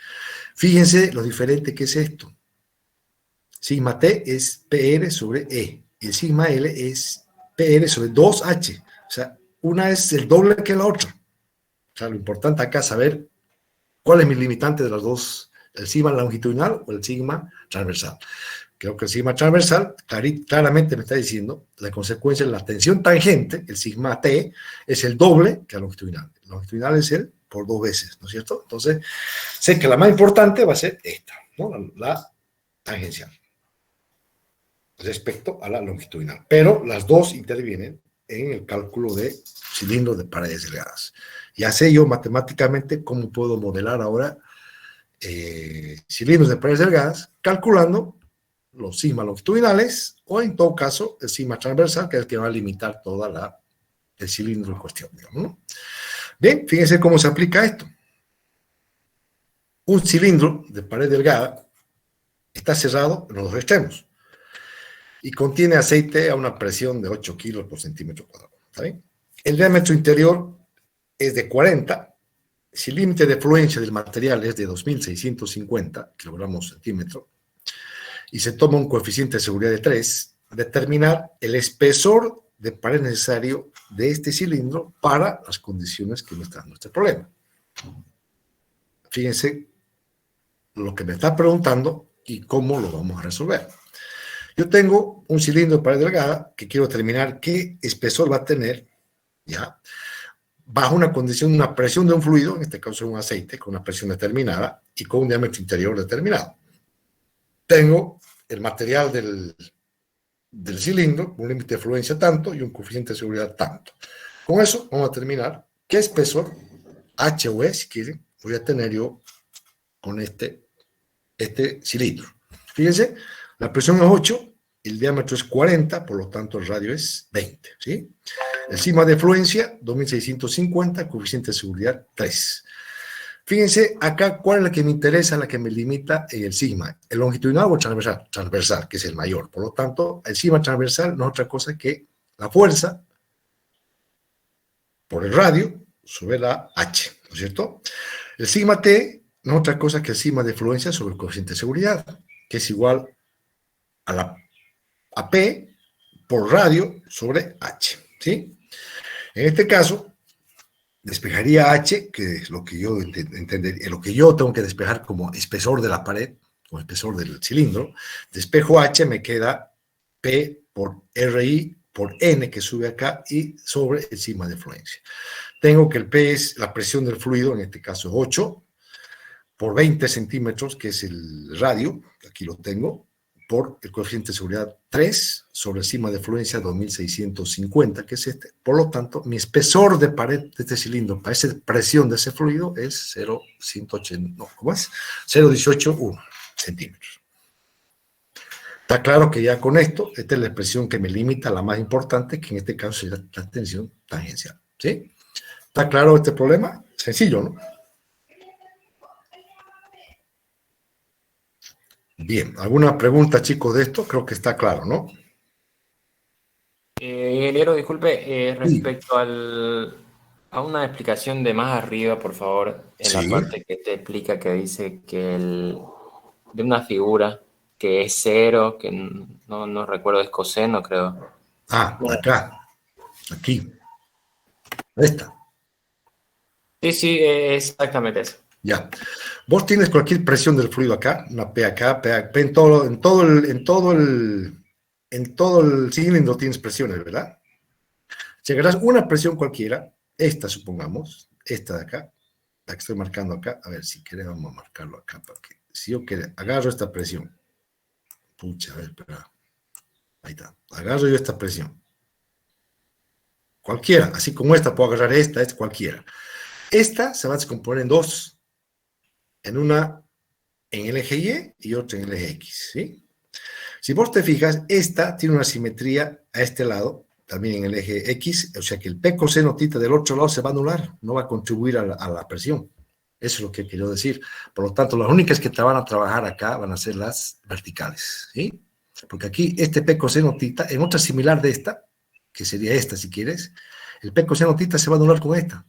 Speaker 2: Fíjense lo diferente que es esto. Sigma T es PR sobre E, y el sigma L es PR sobre 2H. O sea, una es el doble que la otra. O sea, lo importante acá es saber cuál es mi limitante de las dos, el sigma longitudinal o el sigma transversal. Creo que el sigma transversal claramente me está diciendo la consecuencia de la tensión tangente, el sigma T, es el doble que la longitudinal. La longitudinal es el por 2 veces, ¿no es cierto? Entonces, sé que la más importante va a ser esta, ¿no? La tangencial, respecto a la longitudinal. Pero las dos intervienen en el cálculo de cilindros de paredes delgadas. Ya sé yo matemáticamente cómo puedo modelar ahora cilindros de paredes delgadas, calculando los sigmas longitudinales, o en todo caso, el sigma transversal, que es el que va a limitar toda el cilindro en cuestión, digamos, ¿no? Bien, fíjense cómo se aplica esto. Un cilindro de pared delgada está cerrado en los dos extremos y contiene aceite a una presión de 8 kilos por centímetro cuadrado. ¿Está bien? El diámetro interior es de 40. Si el límite de fluencia del material es de 2.650 kilogramos centímetro y se toma un coeficiente de seguridad de 3, determinar el espesor de pared necesario de este cilindro para las condiciones que me está dando este problema. Fíjense lo que me está preguntando y cómo lo vamos a resolver. Yo tengo un cilindro de pared delgada que quiero determinar qué espesor va a tener, ¿ya? Bajo una condición, una presión de un fluido, en este caso un aceite, con una presión determinada y con un diámetro interior determinado. Tengo el material del cilindro, un límite de fluencia tanto y un coeficiente de seguridad tanto. Con eso vamos a determinar qué espesor, H o E, si quieren, voy a tener yo con este cilindro. Fíjense, la presión es 8, el diámetro es 40, por lo tanto el radio es 20, ¿sí? El sigma de fluencia, 2650, coeficiente de seguridad, 3. Fíjense acá cuál es la que me interesa, la que me limita en el sigma, el longitudinal o transversal, transversal, que es el mayor. Por lo tanto, el sigma transversal no es otra cosa que la fuerza por el radio sobre la H, ¿no es cierto? El sigma T no es otra cosa que el sigma de fluencia sobre el coeficiente de seguridad, que es igual a P por radio sobre H, ¿sí? En este caso, despejaría H, que es lo que yo entendería, lo que yo tengo que despejar como espesor de la pared, o espesor del cilindro. Despejo H, me queda P por RI por N, que sube acá, y sobre el sigma de fluencia. Tengo que el P es la presión del fluido, en este caso es 8, por 20 centímetros, que es el radio, aquí lo tengo, por el coeficiente de seguridad 3 sobre el sigma de fluencia 2650, que es este. Por lo tanto, mi espesor de pared de este cilindro para esa presión de ese fluido es 0.180, no, ¿cómo es? 0.181 centímetros. Está claro que ya con esto, esta es la expresión que me limita, la más importante, que en este caso es la tensión tangencial, ¿sí? ¿Está claro este problema? Sencillo, ¿no? Bien, ¿alguna pregunta, chicos, de esto? Creo que está claro, ¿no?
Speaker 1: Ingeniero, disculpe,
Speaker 2: Sí.
Speaker 1: respecto a una explicación de más arriba, por favor, en la
Speaker 2: Sí.
Speaker 1: parte que te explica que dice que de una figura que es cero, que no recuerdo, es coseno, creo.
Speaker 2: Ah, acá, aquí, esta,
Speaker 1: Sí, exactamente eso.
Speaker 2: ya. Vos tienes cualquier presión del fluido acá, una P acá, P en todo el cilindro tienes presiones, ¿verdad? Si agarras una presión cualquiera, esta supongamos, esta de acá, la que estoy marcando acá, a ver, si querés vamos a marcarlo acá, porque si yo agarro esta presión, pucha, a ver, espera, ahí está, agarro yo esta presión, cualquiera, así como esta, puedo agarrar esta cualquiera. Esta se va a descomponer en dos, una en el eje Y y otra en el eje X, ¿sí? Si vos te fijas, esta tiene una simetría a este lado, también en el eje X, o sea que el P coseno θ del otro lado se va a anular, no va a contribuir a la presión. Eso es lo que quiero decir. Por lo tanto, las únicas que te van a trabajar acá van a ser las verticales, ¿sí? Porque aquí este P coseno θ, en otra similar de esta, que sería esta si quieres, el P coseno θ se va a anular con esta,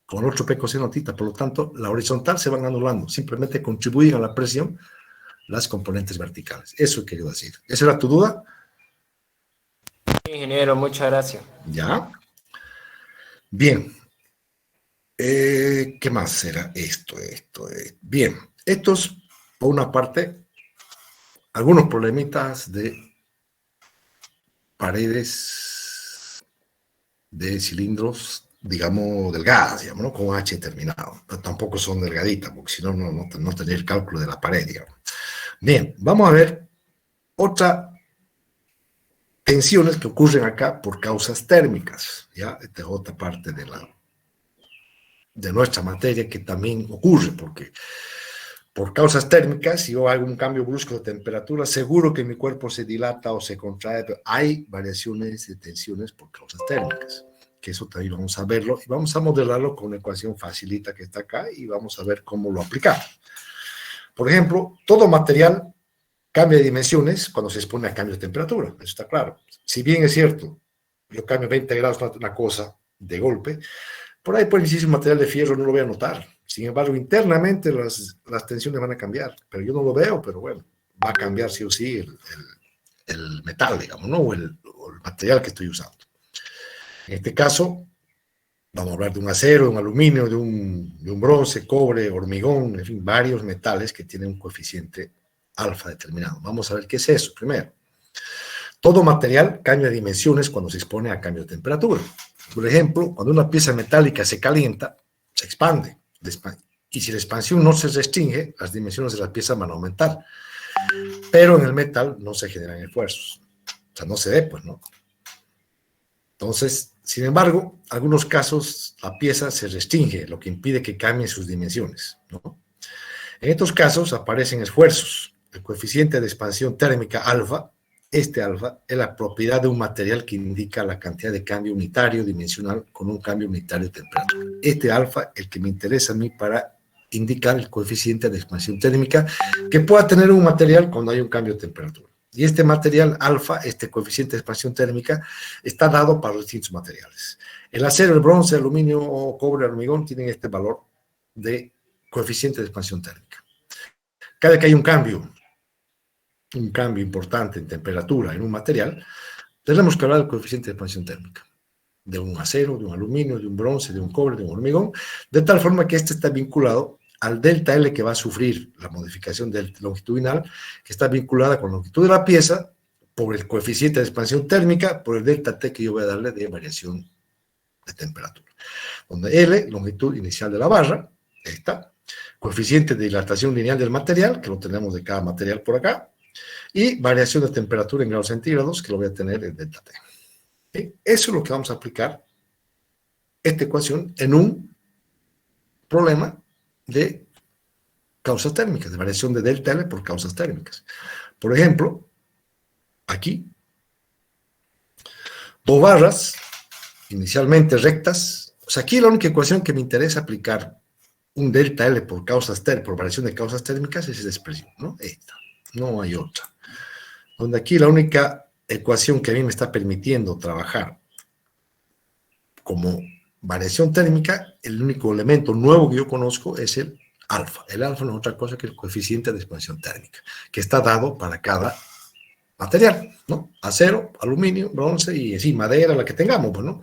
Speaker 2: con el otro P coseno θ. Por lo tanto, la horizontal se van anulando, simplemente contribuyen a la presión las componentes verticales. Eso quiero decir. ¿Esa era tu duda?
Speaker 1: Ingeniero, muchas gracias.
Speaker 2: Ya. Bien. ¿Qué más será esto? Bien. Estos, por una parte, algunos problemitas de paredes de cilindros, digamos, delgadas, digamos, ¿no? Con H terminado. Pero tampoco son delgaditas, porque si no, no tendría el cálculo de la pared, digamos. Bien, vamos a ver otra tensiones que ocurren acá por causas térmicas, ¿ya? Esta es otra parte de nuestra materia que también ocurre, porque por causas térmicas, si yo hago un cambio brusco de temperatura, seguro que mi cuerpo se dilata o se contrae, pero hay variaciones de tensiones por causas térmicas, que eso también vamos a verlo, y vamos a modelarlo con una ecuación facilita que está acá, y vamos a ver cómo lo aplicamos. Por ejemplo, todo material cambia de dimensiones cuando se expone a cambio de temperatura, eso está claro. Si bien es cierto, yo cambio 20 grados una cosa de golpe, por ahí por el material de fierro no lo voy a notar. Sin embargo, internamente las tensiones van a cambiar, pero yo no lo veo, pero bueno, va a cambiar sí o sí el metal, digamos, ¿no? O el material que estoy usando. En este caso, vamos a hablar de un acero, de un aluminio, de un bronce, cobre, hormigón, en fin, varios metales que tienen un coeficiente alfa determinado. Vamos a ver qué es eso primero. Todo material cambia de dimensiones cuando se expone a cambio de temperatura. Por ejemplo, cuando una pieza metálica se calienta, se expande. Y si la expansión no se restringe, las dimensiones de la pieza van a aumentar. Pero en el metal no se generan esfuerzos. O sea, no se ve, pues, ¿no? Entonces, sin embargo, en algunos casos la pieza se restringe, lo que impide que cambien sus dimensiones, ¿no? En estos casos aparecen esfuerzos. El coeficiente de expansión térmica alfa, este alfa, es la propiedad de un material que indica la cantidad de cambio unitario dimensional con un cambio unitario de temperatura. Este alfa es el que me interesa a mí para indicar el coeficiente de expansión térmica que pueda tener un material cuando hay un cambio de temperatura. Y este material alfa, este coeficiente de expansión térmica, está dado para los distintos materiales. El acero, el bronce, el aluminio, cobre, el hormigón tienen este valor de coeficiente de expansión térmica. Cada vez que hay un cambio importante en temperatura en un material, tenemos que hablar del coeficiente de expansión térmica de un acero, de un aluminio, de un bronce, de un cobre, de un hormigón, de tal forma que este está vinculado al delta L que va a sufrir la modificación longitudinal, que está vinculada con la longitud de la pieza, por el coeficiente de expansión térmica, por el delta T que yo voy a darle de variación de temperatura. Donde L, longitud inicial de la barra, esta, coeficiente de dilatación lineal del material, que lo tenemos de cada material por acá, y variación de temperatura en grados centígrados, que lo voy a tener en delta T. ¿Sí? Eso es lo que vamos a aplicar, esta ecuación, en un problema de causas térmicas, de variación de delta L por causas térmicas. Por ejemplo, aquí, dos barras inicialmente rectas. O sea, aquí la única ecuación que me interesa aplicar un delta L por causas por variación de causas térmicas es esta expresión, ¿no? Esta, no hay otra. Donde aquí la única ecuación que a mí me está permitiendo trabajar como variación térmica, el único elemento nuevo que yo conozco es el alfa. El alfa no es otra cosa que el coeficiente de expansión térmica, que está dado para cada material, ¿no? Acero, aluminio, bronce y así, madera, la que tengamos, pues, ¿no?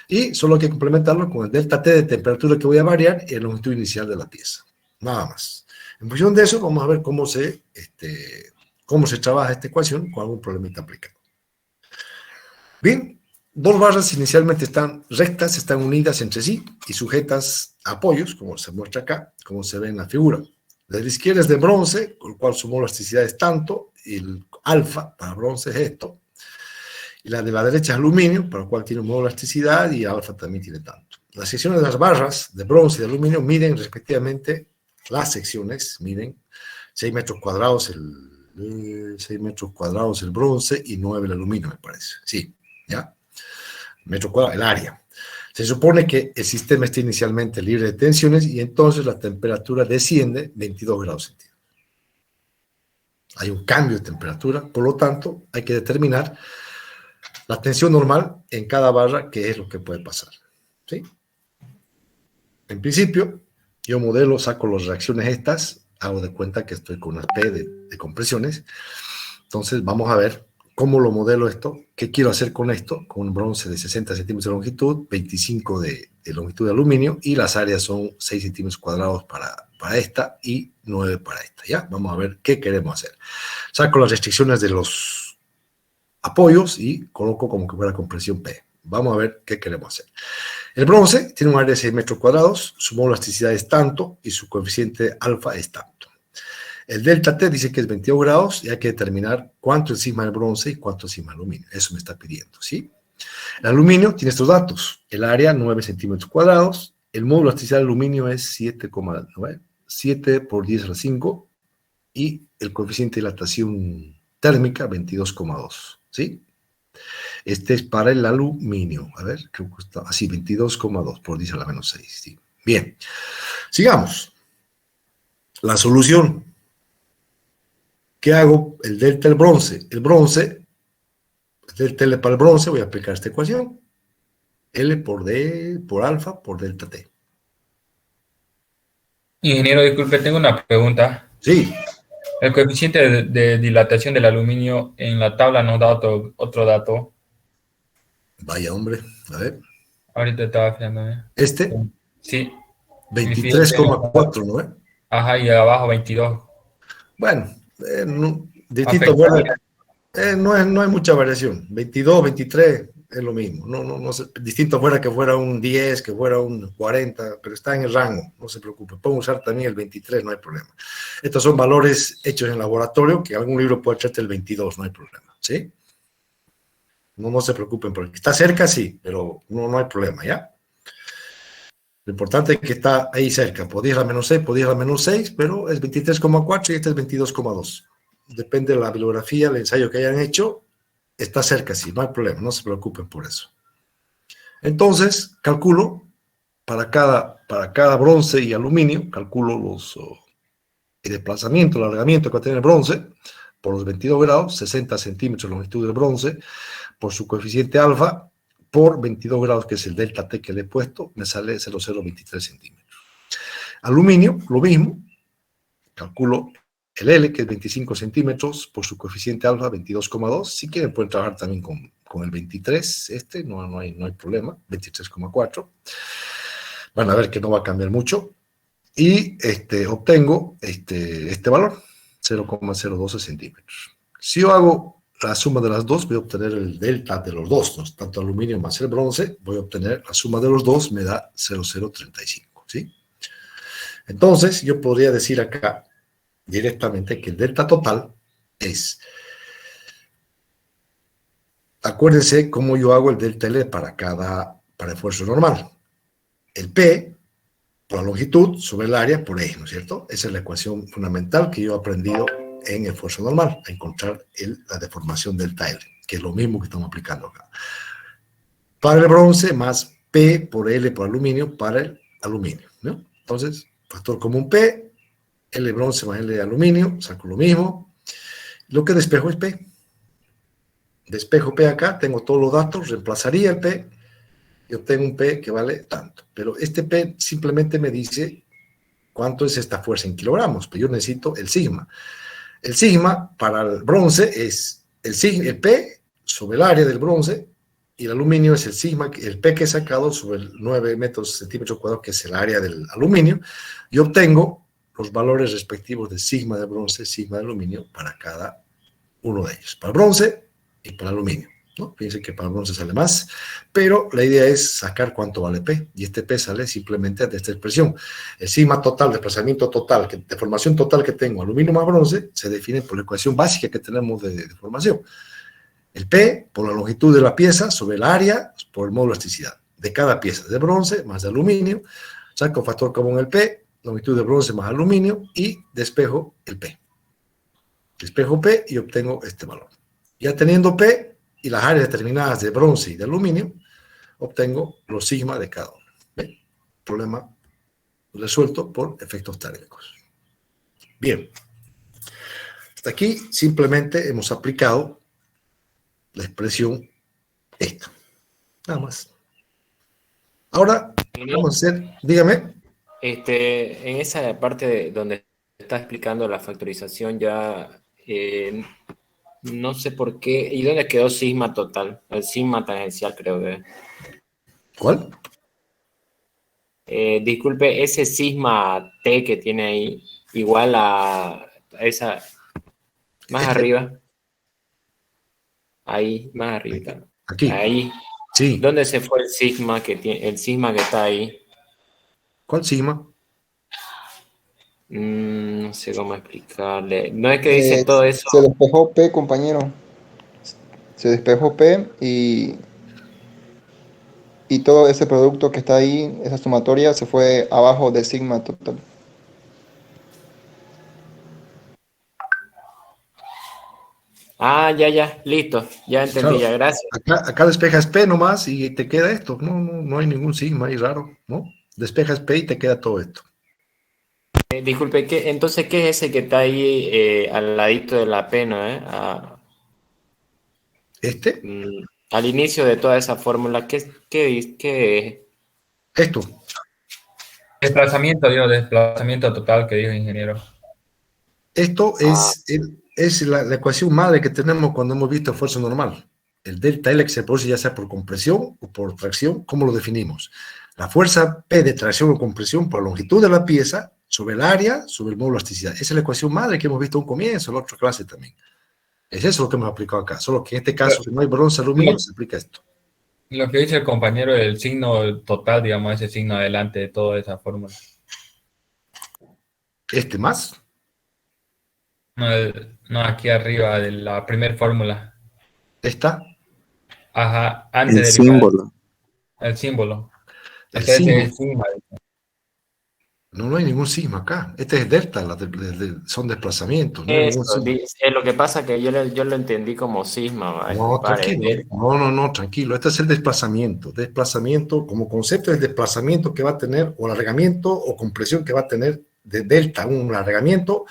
Speaker 2: Y solo hay que complementarlo con el delta T de temperatura que voy a variar y la longitud inicial de la pieza. Nada más. En función de eso, vamos a ver cómo se trabaja esta ecuación con algún problemita aplicado. Bien, dos barras inicialmente están rectas, están unidas entre sí y sujetas a apoyos, como se muestra acá, como se ve en la figura. La de la izquierda es de bronce, con el cual su elasticidad es tanto, y el alfa para bronce es esto. Y la de la derecha es aluminio, para el cual tiene un elasticidad, y alfa también tiene tanto. Las secciones de las barras de bronce y de aluminio miden respectivamente, las secciones miden 6 metros cuadrados el bronce y 9 el aluminio, me parece. Sí, ¿ya? Metro cuadrado, el área. Se supone que el sistema está inicialmente libre de tensiones y entonces la temperatura desciende 22 grados centígrados. Hay un cambio de temperatura, por lo tanto, hay que determinar la tensión normal en cada barra, que es lo que puede pasar. ¿Sí? En principio, yo modelo, saco las reacciones estas, hago de cuenta que estoy con una P de compresiones. Entonces, vamos a ver cómo lo modelo esto, qué quiero hacer con esto, con un bronce de 60 centímetros de longitud, 25 de longitud de aluminio, y las áreas son 6 centímetros cuadrados para esta y 9 para esta, ¿ya? Vamos a ver qué queremos hacer. Saco las restricciones de los apoyos y coloco como que fuera compresión P. Vamos a ver qué queremos hacer. El bronce tiene un área de 6 metros cuadrados, su elasticidad es tanto y su coeficiente alfa es tanto. El delta T dice que es 22 grados y hay que determinar cuánto es sigma del bronce y cuánto es sigma del aluminio. Eso me está pidiendo, ¿sí? El aluminio tiene estos datos. El área, 9 centímetros cuadrados. El módulo de elasticidad del aluminio es 7,9, 7 por 10 a la 5. Y el coeficiente de dilatación térmica, 22,2, ¿sí? Este es para el aluminio. A ver, creo que está así, 22,2 por 10 a la menos 6, ¿sí? Bien, sigamos. La solución. ¿Qué hago? El delta del bronce. El delta L para el bronce, voy a aplicar esta ecuación. L por D, por alfa, por delta T.
Speaker 4: Ingeniero, disculpe, tengo una pregunta.
Speaker 2: Sí.
Speaker 4: El coeficiente de dilatación del aluminio en la tabla nos da otro dato.
Speaker 2: Vaya, hombre. A ver.
Speaker 4: Ahorita estaba fijando.
Speaker 2: Este,
Speaker 4: Sí. Y fíjate,
Speaker 2: 23,4, ¿no?
Speaker 4: ajá, y abajo 22.
Speaker 2: Bueno, distinto
Speaker 4: Afecta.
Speaker 2: fuera, no hay mucha variación. 22, 23 es lo mismo. No distinto fuera que fuera un 10, que fuera un 40, pero está en el rango, no se preocupe. Pueden usar también el 23, no hay problema. Estos son valores hechos en laboratorio, que algún libro puede echarte el 22, no hay problema, ¿sí? No se preocupen, porque está cerca, sí, pero no hay problema, ¿ya? Lo importante es que está ahí cerca. Podía ir a menos 6, podía ir a menos 6, pero es 23,4 y este es 22,2. Depende de la bibliografía, el ensayo que hayan hecho, está cerca, sí, no hay problema, no se preocupen por eso. Entonces, calculo para cada bronce y aluminio, calculo el desplazamiento, el alargamiento que va a tener el bronce por los 22 grados, 60 centímetros de longitud del bronce, por su coeficiente alfa, por 22 grados, que es el delta T que le he puesto, me sale 0,023 centímetros. Aluminio, lo mismo, calculo el L, que es 25 centímetros, por su coeficiente alfa, 22,2. Si quieren, pueden trabajar también con el 23, no hay problema, 23,4. Van a ver que no va a cambiar mucho. Y obtengo este valor, 0,012 centímetros. Si yo hago la suma de las dos, voy a obtener el delta de los dos, ¿no? Tanto aluminio más el bronce, voy a obtener la suma de los dos, me da 0,035, ¿sí? Entonces, yo podría decir acá directamente que el delta total es, acuérdense cómo yo hago el delta L para esfuerzo normal. El P por la longitud sobre el área por E, ¿no es cierto? Esa es la ecuación fundamental que yo he aprendido en el esfuerzo normal, a encontrar la deformación delta L, que es lo mismo que estamos aplicando acá. Para el bronce más P por L por aluminio para el aluminio, ¿no? Entonces, factor común P, L bronce más L aluminio, saco lo mismo. Lo que despejo es P. Despejo P acá, tengo todos los datos, reemplazaría el P y obtengo un P que vale tanto. Pero este P simplemente me dice cuánto es esta fuerza en kilogramos, pero yo necesito el sigma. El sigma para el bronce es el P sobre el área del bronce y el aluminio es el sigma, el P que he sacado sobre el 9 centímetros cuadrados, que es el área del aluminio, y obtengo los valores respectivos de sigma de bronce, sigma de aluminio para cada uno de ellos, para el bronce y para el aluminio, ¿no? Fíjense que para el bronce sale más, pero la idea es sacar cuánto vale P, y este P sale simplemente de esta expresión. El sigma total, desplazamiento total, deformación total que tengo, aluminio más bronce, se define por la ecuación básica que tenemos de deformación. El P por la longitud de la pieza sobre el área por el módulo de elasticidad de cada pieza, de bronce más de aluminio, saco factor común el P, longitud de bronce más aluminio y despejo el P. Despejo P y obtengo este valor. Ya teniendo P y las áreas determinadas de bronce y de aluminio, obtengo los sigma de cada uno. ¿Ven? Problema resuelto por efectos térmicos. Bien. Hasta aquí simplemente hemos aplicado la expresión esta. Nada más. Ahora vamos a hacer, dígame.
Speaker 1: En esa parte donde está explicando la factorización ya, no sé por qué, ¿y dónde quedó sigma total? El sigma tangencial creo que.
Speaker 2: ¿Cuál?
Speaker 1: Disculpe, ese sigma T que tiene ahí, igual a esa, más arriba. Ahí, más arriba.
Speaker 2: Aquí.
Speaker 1: Ahí.
Speaker 2: Sí.
Speaker 1: ¿Dónde se fue el sigma que está ahí?
Speaker 2: ¿Cuál sigma?
Speaker 1: No sé cómo explicarle. No es que dice todo eso.
Speaker 5: Se despejó P, compañero. Se despejó P y todo ese producto que está ahí, esa sumatoria, se fue abajo de sigma total.
Speaker 1: Ah, ya, listo. Ya entendí,
Speaker 2: Claro.
Speaker 1: ya, gracias.
Speaker 2: Acá despejas P nomás y te queda esto. No hay ningún sigma ahí raro, ¿no? Despejas P y te queda todo esto.
Speaker 1: Disculpe, entonces, ¿qué es ese que está ahí al ladito de la P, no? Al inicio de toda esa fórmula, ¿qué?
Speaker 4: Desplazamiento total que dijo el ingeniero.
Speaker 2: Esto
Speaker 1: Ah,
Speaker 2: es la ecuación madre que tenemos cuando hemos visto esfuerzo normal. El delta L que se produce ya sea por compresión o por tracción, ¿cómo lo definimos? La fuerza P de tracción o compresión por la longitud de la pieza sobre el área, sobre el módulo de elasticidad. Esa es la ecuación madre que hemos visto a un comienzo, en la otra clase también. Es eso lo que hemos aplicado acá, solo que en este caso, si no hay bronce aluminio, se aplica esto.
Speaker 4: Lo que dice el compañero del signo total, digamos, ese signo adelante de toda esa fórmula.
Speaker 2: Este más,
Speaker 4: No, no, aquí arriba de la primera fórmula.
Speaker 2: esta,
Speaker 4: Ajá, antes
Speaker 3: El
Speaker 4: del
Speaker 3: símbolo.
Speaker 4: el símbolo.
Speaker 2: el
Speaker 4: Hasta ese
Speaker 2: sigma.
Speaker 4: es sigma.
Speaker 2: No hay ningún sigma acá. Este es delta, son desplazamientos, no hay ningún
Speaker 1: eso,
Speaker 2: sigma.
Speaker 1: lo que pasa que yo lo entendí como cisma,
Speaker 2: No,
Speaker 1: compadre.
Speaker 2: tranquilo. No, tranquilo. Este es el desplazamiento. Desplazamiento, como concepto, es desplazamiento que va a tener, o alargamiento o compresión que va a tener de delta, un alargamiento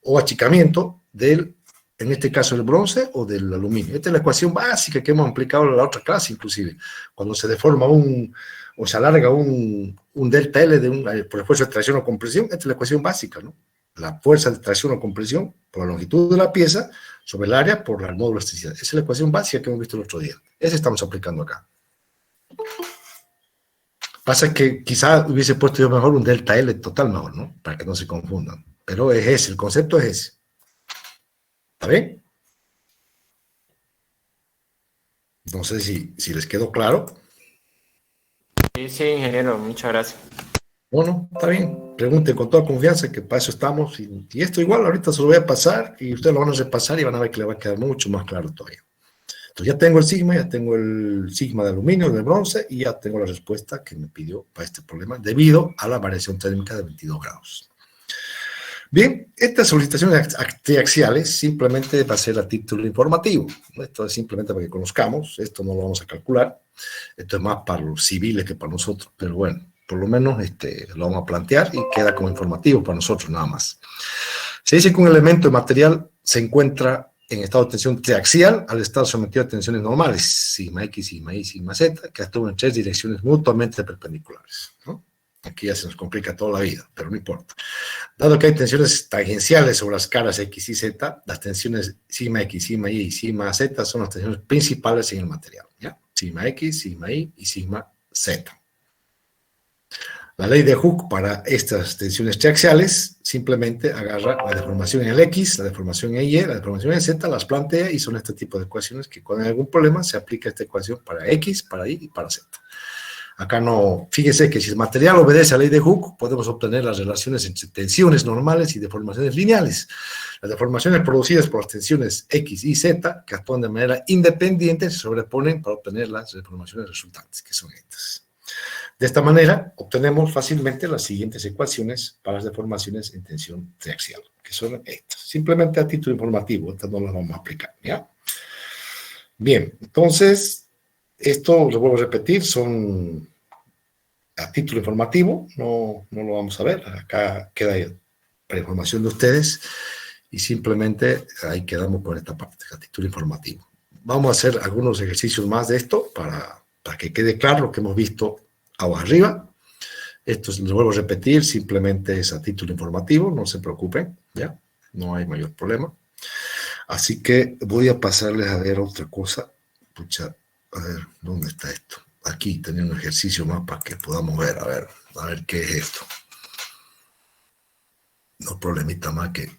Speaker 2: o achicamiento del, en este caso, el bronce o del aluminio. Esta es la ecuación básica que hemos aplicado en la otra clase, inclusive. Cuando se deforma o se alarga un delta L por esfuerzo de tracción o compresión, esta es la ecuación básica, ¿no? La fuerza de tracción o compresión por la longitud de la pieza sobre el área por el módulo de elasticidad. Esa es la ecuación básica que hemos visto el otro día. Esa estamos aplicando acá. Pasa que quizá hubiese puesto yo mejor un delta L total mejor, ¿no? Para que no se confundan. Pero es ese, el concepto es ese. ¿Está bien? No sé si les quedó claro.
Speaker 1: Sí, sí, ingeniero, muchas gracias.
Speaker 2: Bueno, está bien. Pregunten con toda confianza que para eso estamos. Y esto igual ahorita se lo voy a pasar y ustedes lo van a repasar y van a ver que le va a quedar mucho más claro todavía. Entonces ya tengo el sigma de aluminio, de bronce, y ya tengo la respuesta que me pidió para este problema, debido a la variación térmica de 22 grados. Bien, estas solicitaciones triaxiales simplemente va a ser a título informativo. Esto es simplemente para que conozcamos, esto no lo vamos a calcular, esto es más para los civiles que para nosotros, pero bueno, por lo menos lo vamos a plantear y queda como informativo para nosotros nada más. Se dice que un elemento de material se encuentra en estado de tensión triaxial al estar sometido a tensiones normales, sigma X, sigma Y, sigma Z, que actúan en tres direcciones mutuamente perpendiculares, ¿no? Aquí ya se nos complica toda la vida, pero no importa. Dado que hay tensiones tangenciales sobre las caras X y Z, las tensiones sigma X, sigma Y y sigma Z son las tensiones principales en el material, ¿ya? Sigma X, sigma Y y sigma Z. La ley de Hooke para estas tensiones triaxiales simplemente agarra la deformación en el X, la deformación en Y, la deformación en Z, las plantea y son este tipo de ecuaciones que cuando hay algún problema se aplica esta ecuación para X, para Y y para Z. Acá no, fíjese que si el material obedece a la ley de Hooke, podemos obtener las relaciones entre tensiones normales y deformaciones lineales. Las deformaciones producidas por las tensiones X y Z, que actúan de manera independiente, se sobreponen para obtener las deformaciones resultantes, que son estas. De esta manera, obtenemos fácilmente las siguientes ecuaciones para las deformaciones en tensión triaxial, que son estas. Simplemente a título informativo, estas no las vamos a aplicar, ¿ya? Bien, entonces, esto, lo vuelvo a repetir, son a título informativo, no lo vamos a ver, acá queda para información de ustedes y simplemente ahí quedamos con esta parte, a título informativo. Vamos a hacer algunos ejercicios más de esto para que quede claro lo que hemos visto abajo arriba. Esto lo vuelvo a repetir, simplemente es a título informativo, no se preocupen, ¿ya? No hay mayor problema. Así que voy a pasarles a ver otra cosa. Pucha, a ver, ¿dónde está esto? Aquí tenía un ejercicio más para que podamos ver, a ver qué es esto. No problemita más que,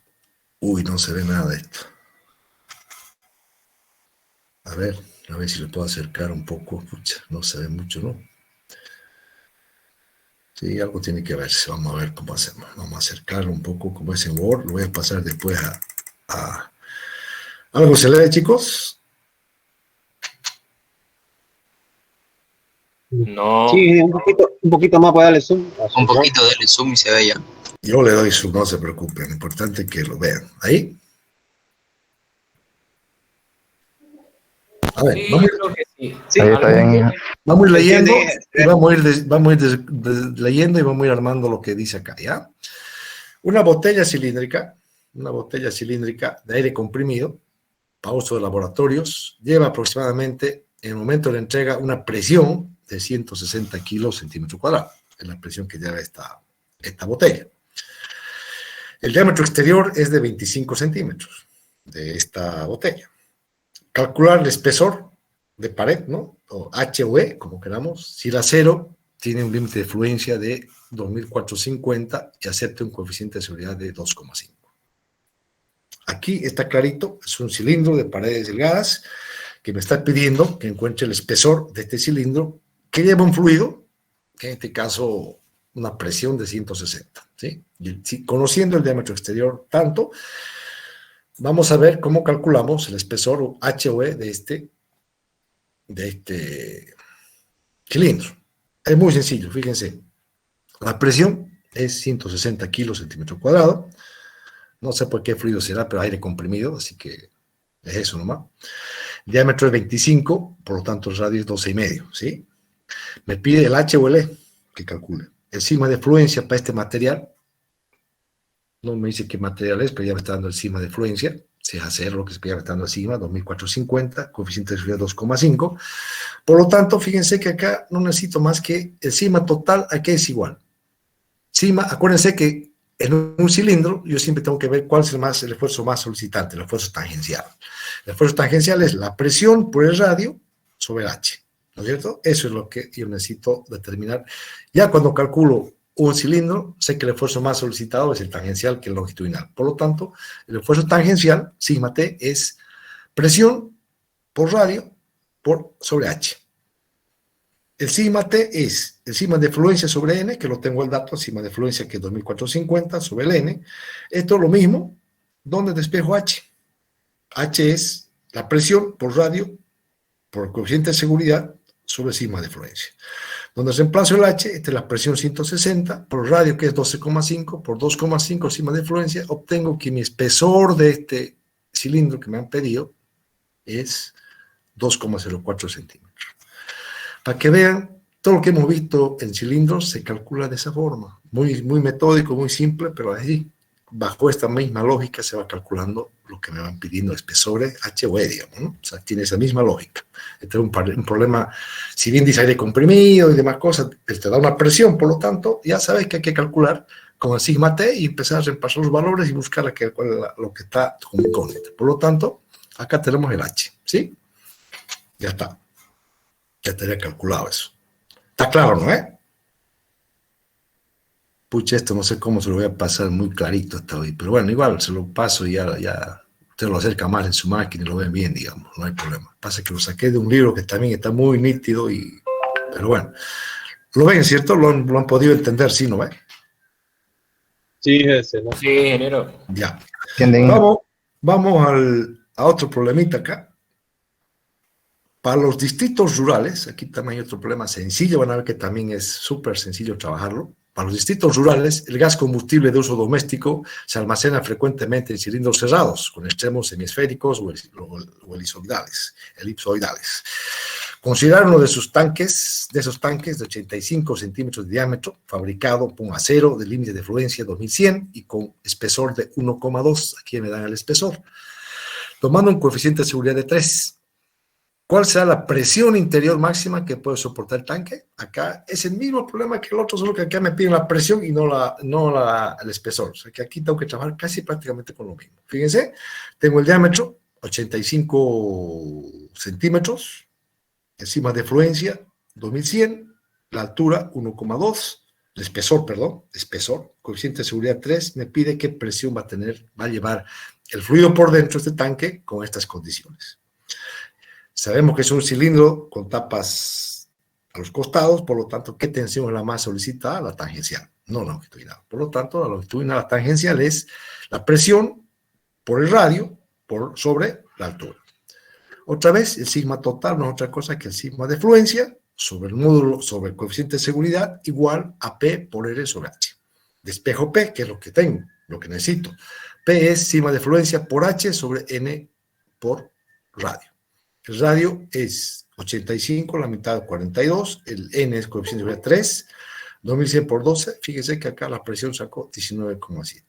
Speaker 2: no se ve nada de esto. A ver si le puedo acercar un poco. Pucha, no se ve mucho, ¿no? Sí, algo tiene que verse. Vamos a ver cómo hacemos. Vamos a acercarlo un poco como es en Word. Lo voy a pasar después a... ¿Algo se lee, chicos?
Speaker 1: No.
Speaker 6: Sí, un poquito más para darle zoom.
Speaker 7: Un poquito dale zoom y se ve ya.
Speaker 2: Yo le doy zoom, no se preocupen. Lo importante es que lo vean. ¿Ahí? A ver,
Speaker 1: Sí,
Speaker 2: vamos,
Speaker 1: yo creo que sí.
Speaker 6: Sí,
Speaker 5: Ahí está bien.
Speaker 2: vamos a ir leyendo
Speaker 6: Entiende.
Speaker 2: y vamos a ir leyendo y vamos a ir armando lo que dice acá, ¿ya? Una botella cilíndrica de aire comprimido para uso de laboratorios lleva aproximadamente en el momento de la entrega una presión de 160 kilos centímetros cuadrados. Es la presión que lleva esta botella. El diámetro exterior es de 25 centímetros de esta botella. Calcular el espesor de pared, ¿no? O H o E, como queramos. Si el acero tiene un límite de fluencia de 2450 y acepta un coeficiente de seguridad de 2,5. Aquí está clarito, es un cilindro de paredes delgadas que me está pidiendo que encuentre el espesor de este cilindro que lleva un fluido, que en este caso una presión de 160, ¿sí? Y conociendo el diámetro exterior tanto, vamos a ver cómo calculamos el espesor H o E de este cilindro. Es muy sencillo, fíjense. La presión es 160 kilos centímetro cuadrado. No sé por qué fluido será, pero aire comprimido, así que es eso nomás. El diámetro es 25, por lo tanto el radio es 12,5, ¿sí? Me pide el H o el E que calcule. El sigma de fluencia para este material, no me dice qué material es, pero ya me está dando el sigma de fluencia. Si es acero, lo que ya me está dando el sigma, 2450, coeficiente de seguridad 2,5. Por lo tanto, fíjense que acá no necesito más que el sigma total, aquí es igual. Sigma, acuérdense que en un cilindro yo siempre tengo que ver cuál es el esfuerzo más solicitante, el esfuerzo tangencial. El esfuerzo tangencial es la presión por el radio sobre el H, ¿no es cierto? Eso es lo que yo necesito determinar. Ya cuando calculo un cilindro, sé que el esfuerzo más solicitado es el tangencial que el longitudinal. Por lo tanto, el esfuerzo tangencial, sigma T, es presión por radio sobre H. El sigma T es el sigma de fluencia sobre N, que lo tengo el dato, el sigma de fluencia que es 2450 sobre el N. Esto es lo mismo, donde despejo H. H es la presión por radio, por el coeficiente de seguridad, sobre el sigma de fluencia. Donde reemplazo el H, esta es la presión 160, por radio que es 12,5, por 2,5 sigma de fluencia, obtengo que mi espesor de este cilindro que me han pedido es 2,04 centímetros. Para que vean, todo lo que hemos visto en cilindros se calcula de esa forma. Muy metódico, muy simple, pero ahí, bajo esta misma lógica, se va calculando lo que me van pidiendo, espesores H o E, digamos, ¿no? O sea, tiene esa misma lógica. Este es un problema, si bien dice aire comprimido y demás cosas, él te da una presión, por lo tanto, ya sabes que hay que calcular con el sigma T y empezar a repasar los valores y buscar lo que está con incógnita. Por lo tanto, acá tenemos el H, ¿sí? Ya está. Ya estaría calculado eso. Está claro, ¿no? Pucha, esto no sé cómo se lo voy a pasar muy clarito hasta hoy, pero bueno, igual se lo paso y ya usted lo acerca más en su máquina y lo ven bien, digamos, no hay problema. Pasa que lo saqué de un libro que también está muy nítido, pero bueno, lo ven, ¿cierto? Lo han podido entender, ¿sí, no ve?
Speaker 6: Sí, ese, ¿no?
Speaker 1: Sí, ingeniero.
Speaker 2: Ya.
Speaker 5: ¿Entienden?
Speaker 2: Vamos a otro problemita acá. Para los distritos rurales, aquí también hay otro problema sencillo, van a ver que también es súper sencillo trabajarlo. Para los distritos rurales, el gas combustible de uso doméstico se almacena frecuentemente en cilindros cerrados, con extremos semisféricos o elipsoidales. Considerar uno de esos tanques de 85 centímetros de diámetro, fabricado con acero de límite de fluencia 2100 y con espesor de 1,2. Aquí me dan el espesor. Tomando un coeficiente de seguridad de 3. ¿Cuál será la presión interior máxima que puede soportar el tanque? Acá es el mismo problema que el otro, solo que acá me piden la presión y no el espesor. O sea que aquí tengo que trabajar casi prácticamente con lo mismo. Fíjense, tengo el diámetro, 85 centímetros, el sigma de fluencia, 2100, la altura, 1,2, el espesor, coeficiente de seguridad 3, me pide qué presión va a llevar el fluido por dentro de este tanque con estas condiciones. Sabemos que es un cilindro con tapas a los costados, por lo tanto, ¿qué tensión es la más solicitada? La tangencial, no la longitudinal. Por lo tanto, la longitudinal, la tangencial es la presión por el radio sobre la altura. Otra vez, el sigma total no es otra cosa que el sigma de fluencia sobre el módulo, sobre el coeficiente de seguridad, igual a P por R sobre H. Despejo P, que es lo que tengo, lo que necesito. P es sigma de fluencia por H sobre N por radio. El radio es 85, la mitad de 42, el N es coeficiente de 3, 2100 por 12, fíjense que acá la presión sacó 19,7.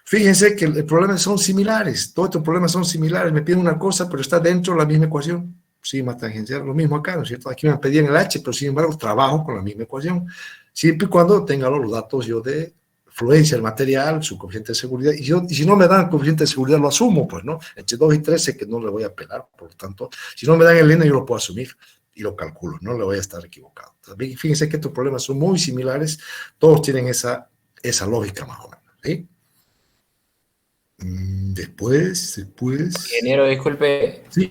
Speaker 2: Fíjense que el problema son similares, todos estos problemas son similares, me piden una cosa, pero está dentro de la misma ecuación, sigma tangencial, lo mismo acá, ¿no es cierto? Aquí me pedían el H, pero sin embargo trabajo con la misma ecuación, siempre y cuando tenga los datos yo de fluencia del material, su coeficiente de seguridad, y si no me dan coeficiente de seguridad lo asumo, pues, ¿no? Entre 2 y 3 sé que no le voy a apelar, por lo tanto, si no me dan el N yo lo puedo asumir y lo calculo, no le voy a estar equivocado. Entonces, fíjense que estos problemas son muy similares, todos tienen esa lógica más o menos, ¿sí? Después...
Speaker 1: Ingeniero, disculpe,
Speaker 2: Sí.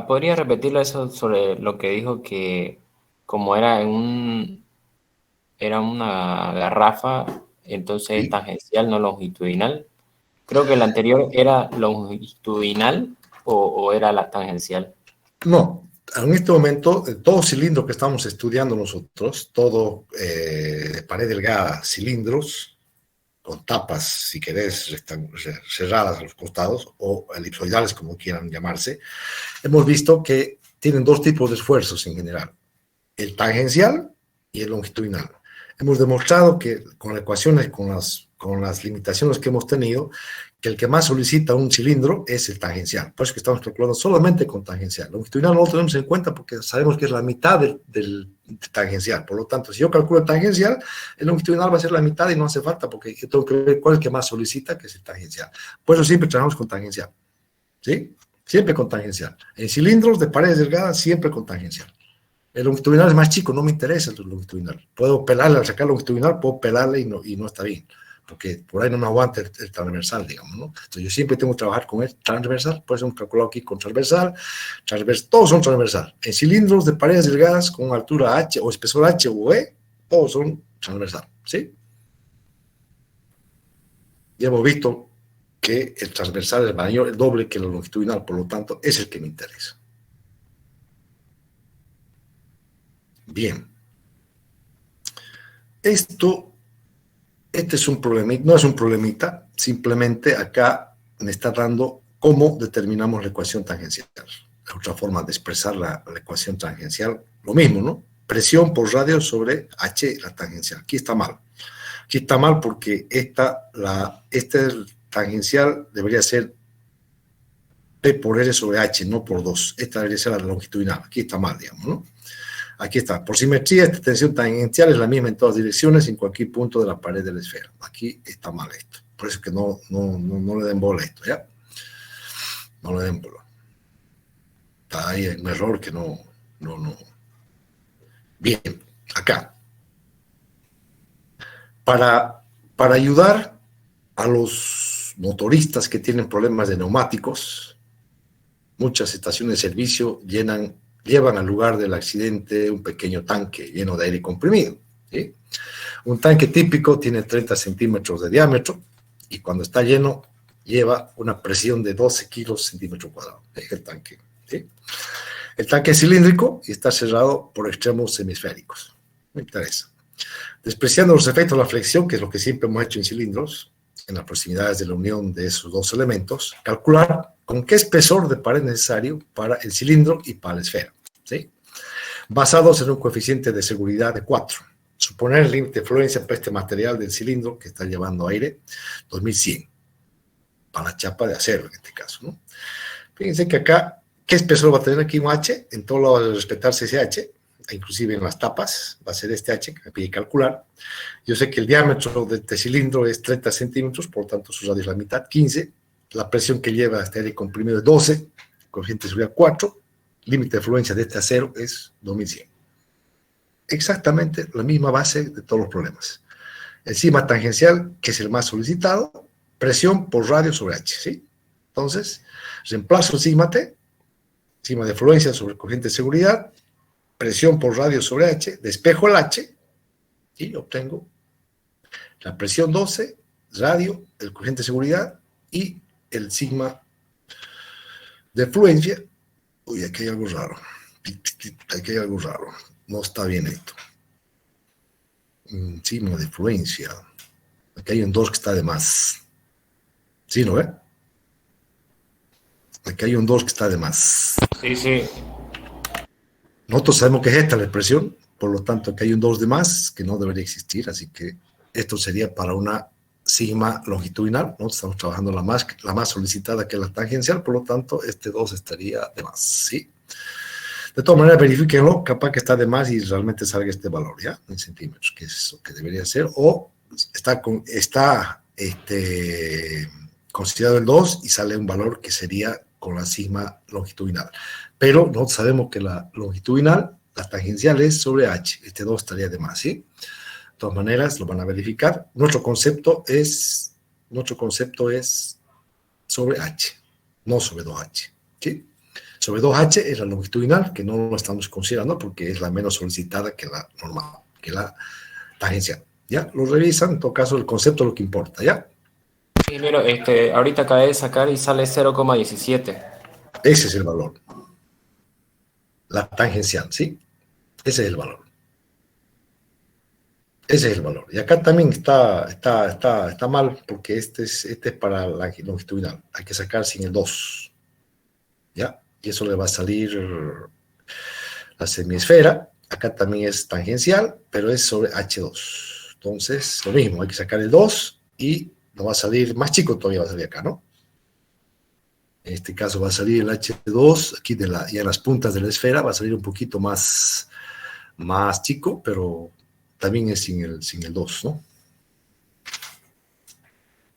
Speaker 1: ¿podría repetirlo eso sobre lo que dijo que como era una garrafa, entonces
Speaker 2: Sí.
Speaker 1: es tangencial, no longitudinal? Creo que el anterior era longitudinal o era la tangencial.
Speaker 2: No, en este momento, todo cilindro que estamos estudiando nosotros, todo de pared delgada, cilindros, con tapas, si querés, cerradas a los costados, o elipsoidales, como quieran llamarse, hemos visto que tienen dos tipos de esfuerzos en general, el tangencial y el longitudinal. Hemos demostrado que con ecuaciones, con las limitaciones que hemos tenido, que el que más solicita un cilindro es el tangencial. Por eso que estamos calculando solamente con tangencial. Longitudinal no lo tenemos en cuenta porque sabemos que es la mitad del tangencial. Por lo tanto, si yo calculo el tangencial, el longitudinal va a ser la mitad y no hace falta porque yo tengo que ver cuál es el que más solicita, que es el tangencial. Por eso siempre trabajamos con tangencial. ¿Sí? Siempre con tangencial. En cilindros de paredes delgadas, siempre con tangencial. El longitudinal es más chico, no me interesa el longitudinal. Puedo pelarle, al sacar longitudinal, puedo pelarle y no está bien, porque por ahí no me aguanta el transversal, digamos, ¿no? Entonces yo siempre tengo que trabajar con el transversal, por eso hemos calculado aquí con transversal, todos son transversal. En cilindros de paredes delgadas con altura H o espesor H o E, todos son transversal, ¿sí? Ya hemos visto que el transversal es mayor, el doble que el longitudinal, por lo tanto, es el que me interesa. Bien. Este es un problemita, no es un problemita, simplemente acá me está dando cómo determinamos la ecuación tangencial. La otra forma de expresar la ecuación tangencial, lo mismo, ¿no? Presión por radio sobre H, la tangencial. Aquí está mal. Aquí está mal porque esta tangencial debería ser P por R sobre H, no por 2. Esta debería ser la longitudinal. Aquí está mal, digamos, ¿no? Aquí está. Por simetría, esta tensión tangencial es la misma en todas direcciones, en cualquier punto de la pared de la esfera. Aquí está mal esto. Por eso que no le den bola a esto, ¿ya? No le den bola. Está ahí un error que no. Bien, acá. Para ayudar a los motoristas que tienen problemas de neumáticos, muchas estaciones de servicio llevan al lugar del accidente un pequeño tanque lleno de aire comprimido, ¿sí? Un tanque típico tiene 30 centímetros de diámetro y cuando está lleno lleva una presión de 12 kilos centímetro cuadrado. Es el tanque, ¿sí? El tanque es cilíndrico y está cerrado por extremos hemisféricos. Me interesa. Despreciando los efectos de la flexión, que es lo que siempre hemos hecho en cilindros, en las proximidades de la unión de esos dos elementos, calcular con qué espesor de pared es necesario para el cilindro y para la esfera, ¿sí? Basados en un coeficiente de seguridad de 4. Suponer el límite de fluencia para este material del cilindro que está llevando aire, 2100, para la chapa de acero en este caso, ¿no? Fíjense que acá, ¿qué espesor va a tener aquí un H? En todo lado va a respetarse ese H, inclusive en las tapas, va a ser este H que me pide calcular. Yo sé que el diámetro de este cilindro es 30 centímetros, por lo tanto su radio es la mitad, 15. La presión que lleva este aire comprimido es 12, coeficiente de seguridad 4, límite de fluencia de este acero es 2100. Exactamente la misma base de todos los problemas. El sigma tangencial, que es el más solicitado, presión por radio sobre H, ¿sí? Entonces, reemplazo el sigma T, sigma de fluencia sobre el coeficiente de seguridad, presión por radio sobre H, despejo el H y obtengo la presión 12, radio, el coeficiente de seguridad y el sigma de fluencia. Uy, aquí hay algo raro. Aquí hay algo raro. No está bien esto. Sigma de fluencia. Aquí hay un 2 que está de más. ¿Sí, no ve? Aquí hay un 2 que está de más.
Speaker 1: Sí.
Speaker 2: Nosotros sabemos que es esta la expresión, por lo tanto que hay un 2 de más que no debería existir, así que esto sería para una sigma longitudinal, ¿no? Estamos trabajando la más solicitada que es la tangencial, por lo tanto este 2 estaría de más, ¿sí? De todas maneras, verifíquenlo, capaz que está de más y realmente salga este valor, ¿ya? En centímetros, que es lo que debería ser, o está considerado el 2 y sale un valor que sería con la sigma longitudinal. Pero nosotros sabemos que la longitudinal, la tangencial es sobre h, este 2 estaría de más, ¿sí? De todas maneras, lo van a verificar. Nuestro concepto es sobre h, no sobre 2h, ¿sí? Sobre 2h es la longitudinal, que no lo estamos considerando porque es la menos solicitada que la normal, que la tangencial. ¿Ya? Lo revisan, en todo caso el concepto es lo que importa, ¿ya?
Speaker 1: Sí, mira, ahorita acabé de sacar y sale 0,17.
Speaker 2: Ese es el valor. La tangencial, ¿sí? Ese es el valor. Ese es el valor. Y acá también está mal porque este es para la longitudinal. Hay que sacar sin el 2. ¿Ya? Y eso le va a salir la semiesfera. Acá también es tangencial, pero es sobre H2. Entonces, lo mismo, hay que sacar el 2 y nos va a salir, más chico todavía va a salir acá, ¿no? En este caso va a salir el H2, aquí ya en las puntas de la esfera va a salir un poquito más chico, pero también es sin el 2, ¿no?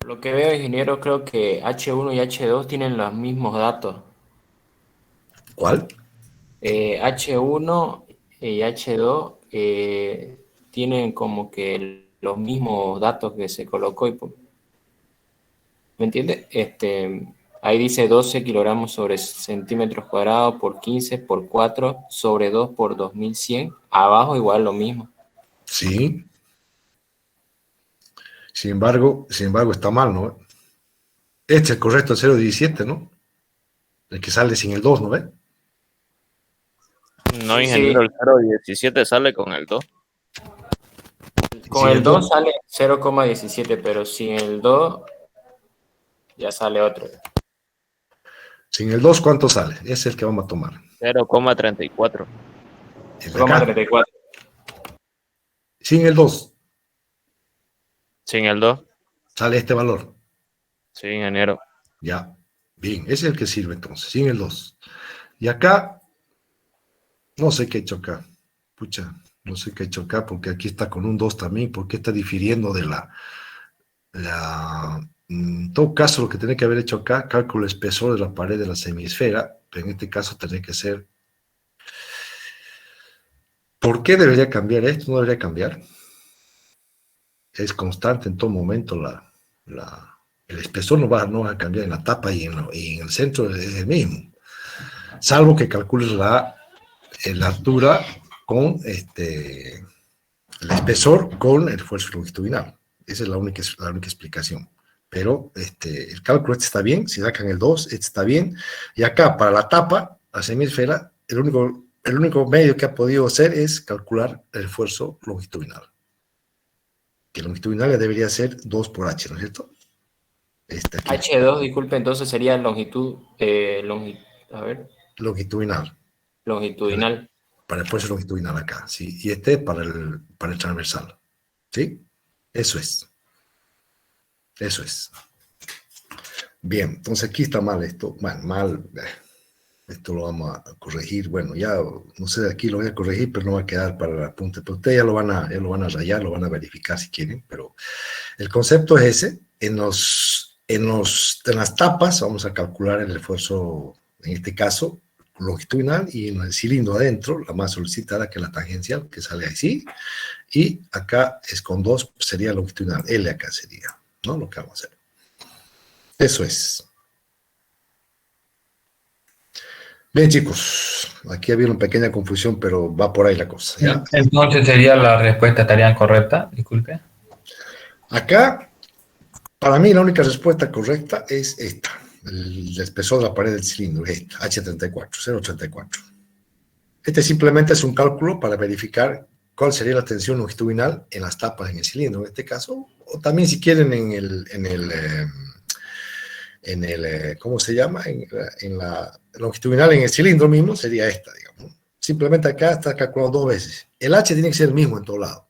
Speaker 1: Lo que veo, ingeniero, creo que H1 y H2 tienen los mismos datos.
Speaker 2: ¿Cuál?
Speaker 1: H1 y H2 tienen como que los mismos datos que se colocó. ¿Me entiende? Ahí dice 12 kilogramos sobre centímetros cuadrados por 15 por 4 sobre 2 por 2100. Abajo igual lo mismo.
Speaker 2: Sí. Sin embargo está mal, ¿no? Este es el correcto, el 0,17, ¿no? El que sale sin el 2, ¿no ve?
Speaker 8: No,
Speaker 1: Sí,
Speaker 8: ingeniero,
Speaker 1: sí.
Speaker 8: el 0,17 sale con el 2.
Speaker 1: Con el 2 sale 0,17, pero sin el 2 ya sale otro.
Speaker 2: Sin el 2, ¿cuánto sale? Ese es el que vamos a tomar.
Speaker 8: 0,34.
Speaker 2: El de acá.
Speaker 1: 0,34.
Speaker 2: Sin el 2,
Speaker 8: Sin el 2.
Speaker 2: sale este valor.
Speaker 8: Sí, ingeniero.
Speaker 2: Ya. Bien, ese es el que sirve entonces, sin el 2. Y acá, no sé qué he hecho acá. Pucha, no sé qué he hecho acá, porque aquí está con un 2 también. ¿Por qué está difiriendo de en todo caso, lo que tiene que haber hecho acá, cálculo el espesor de la pared de la semiesfera, pero en este caso tendría que ser... ¿Por qué debería cambiar esto? No debería cambiar. Es constante en todo momento el espesor no va a cambiar en la tapa y en el centro es el mismo. Salvo que calcules la altura con el espesor con el esfuerzo longitudinal. Esa es la única explicación. Pero el cálculo está bien, si sacan el 2, está bien. Y acá, para la tapa, la semiesfera, el único medio que ha podido hacer es calcular el esfuerzo longitudinal. Que longitudinal debería ser 2 por h, ¿no es cierto?
Speaker 1: H2, disculpe, entonces sería
Speaker 2: Longitudinal.
Speaker 1: Longitudinal.
Speaker 2: Para el esfuerzo longitudinal acá, ¿sí? Y este para el transversal, ¿sí? Eso es. Bien, entonces aquí está mal esto. Mal. Esto lo vamos a corregir. Bueno, ya, no sé, aquí lo voy a corregir, pero no va a quedar para el apunte. Pero ustedes ya lo van a rayar, lo van a verificar si quieren. Pero el concepto es ese. En las tapas vamos a calcular el esfuerzo, en este caso, longitudinal, y en el cilindro adentro, la más solicitada que la tangencial, que sale así. Y acá es con 2, sería longitudinal. L acá sería, ¿no? Lo que vamos a hacer. Eso es. Bien, chicos, aquí había una pequeña confusión, pero va por ahí la cosa, ¿ya?
Speaker 4: Entonces sería la respuesta estaría correcta, disculpe.
Speaker 2: Acá, para mí, la única respuesta correcta es esta. El espesor de la pared del cilindro es esta, H34, 0,34. Este simplemente es un cálculo para verificar cuál sería la tensión longitudinal en las tapas en el cilindro, en este caso, o también si quieren ¿cómo se llama? En la longitudinal en el cilindro mismo sería esta, digamos. Simplemente acá está calculado 2 veces. El H tiene que ser el mismo en todo lado.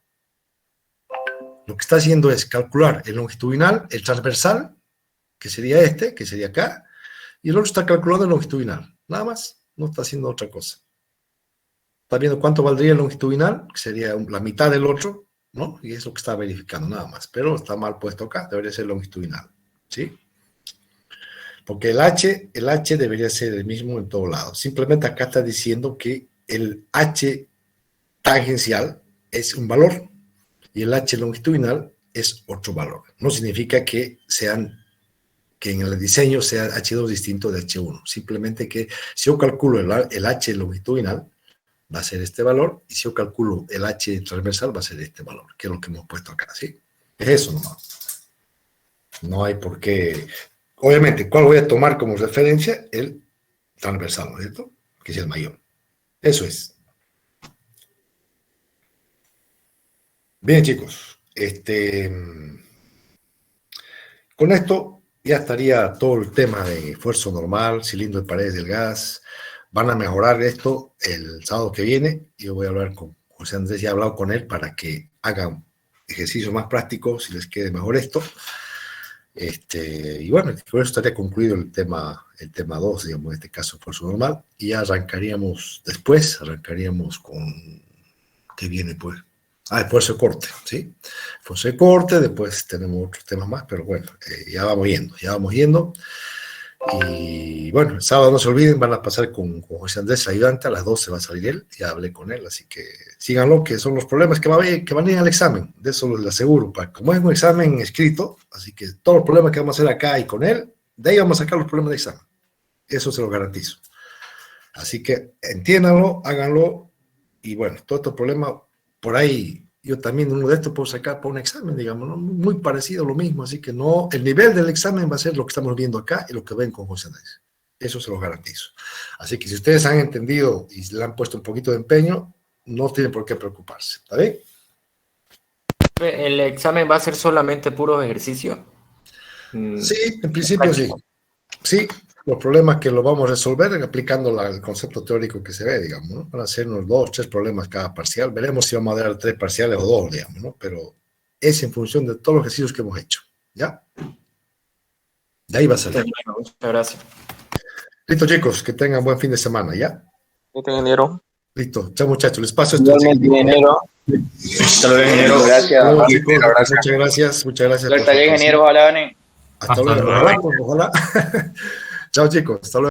Speaker 2: Lo que está haciendo es calcular el longitudinal, el transversal, que sería que sería acá, y el otro está calculando el longitudinal. Nada más, no está haciendo otra cosa. está viendo cuánto valdría el longitudinal, que sería la mitad del otro, ¿no? Y es lo que está verificando nada más, pero está mal puesto acá, debería ser longitudinal, ¿sí? Porque el H debería ser el mismo en todos lados. Simplemente acá está diciendo que el H tangencial es un valor y el H longitudinal es otro valor. No significa que en el diseño sea H2 distinto de H1. Simplemente que si yo calculo el H longitudinal, va a ser este valor, y si yo calculo el H transversal, va a ser este valor, que es lo que hemos puesto acá, ¿sí? Es eso nomás. No hay por qué. Obviamente, ¿cuál voy a tomar como referencia? El transversal, ¿no es cierto? Que es el mayor. Eso es. Bien, chicos. Con esto ya estaría todo el tema de esfuerzo normal, cilindro de paredes del gas. Van a mejorar esto el sábado que viene. Yo voy a hablar con José Andrés, ya he hablado con él para que hagan ejercicios más prácticos, si les quede mejor esto. Y bueno, con eso estaría concluido el tema 2, digamos, en este caso esfuerzo normal, y ya arrancaríamos con, ¿qué viene pues? Esfuerzo de corte, ¿sí? Esfuerzo de corte, después tenemos otros temas más, pero bueno, ya vamos yendo, y bueno, el sábado no se olviden, van a pasar con José Andrés, ayudante, a las 12 va a salir él, ya hablé con él, así que síganlo, que son los problemas que van a ir al examen, de eso les aseguro, como es un examen escrito, así que todos los problemas que vamos a hacer acá y con él, de ahí vamos a sacar los problemas de examen, eso se lo garantizo. Así que entiéndanlo, háganlo, y bueno, todos estos problemas, por ahí, yo también uno de estos puedo sacar para un examen, digamos, ¿no? Muy parecido a lo mismo, así que no, el nivel del examen va a ser lo que estamos viendo acá y lo que ven con José Andrés. Eso se lo garantizo. Así que si ustedes han entendido y le han puesto un poquito de empeño, no tienen por qué preocuparse, ¿está bien?
Speaker 1: ¿El examen va a ser solamente puro ejercicio?
Speaker 2: Sí, en principio sí. Sí, los problemas que lo vamos a resolver aplicando el concepto teórico que se ve, digamos, ¿no? Van a ser unos 2, 3 problemas cada parcial. Veremos si vamos a dar 3 parciales o 2, digamos, ¿no? Pero es en función de todos los ejercicios que hemos hecho, ¿ya? De ahí va a salir.
Speaker 1: Muchas gracias.
Speaker 2: Listo, chicos, que tengan buen fin de semana, ¿ya?
Speaker 9: Listo, ingeniero.
Speaker 2: Listo, chao muchachos, les paso esto.
Speaker 9: Igualmente, ingeniero.
Speaker 3: Hasta luego, ingeniero.
Speaker 9: Gracias.
Speaker 2: Hasta luego, chicos. Muchas gracias.
Speaker 9: Suerte, ingeniero. Ojalá gane.
Speaker 2: Hasta luego. Ojalá. Chao, chicos. Hasta luego.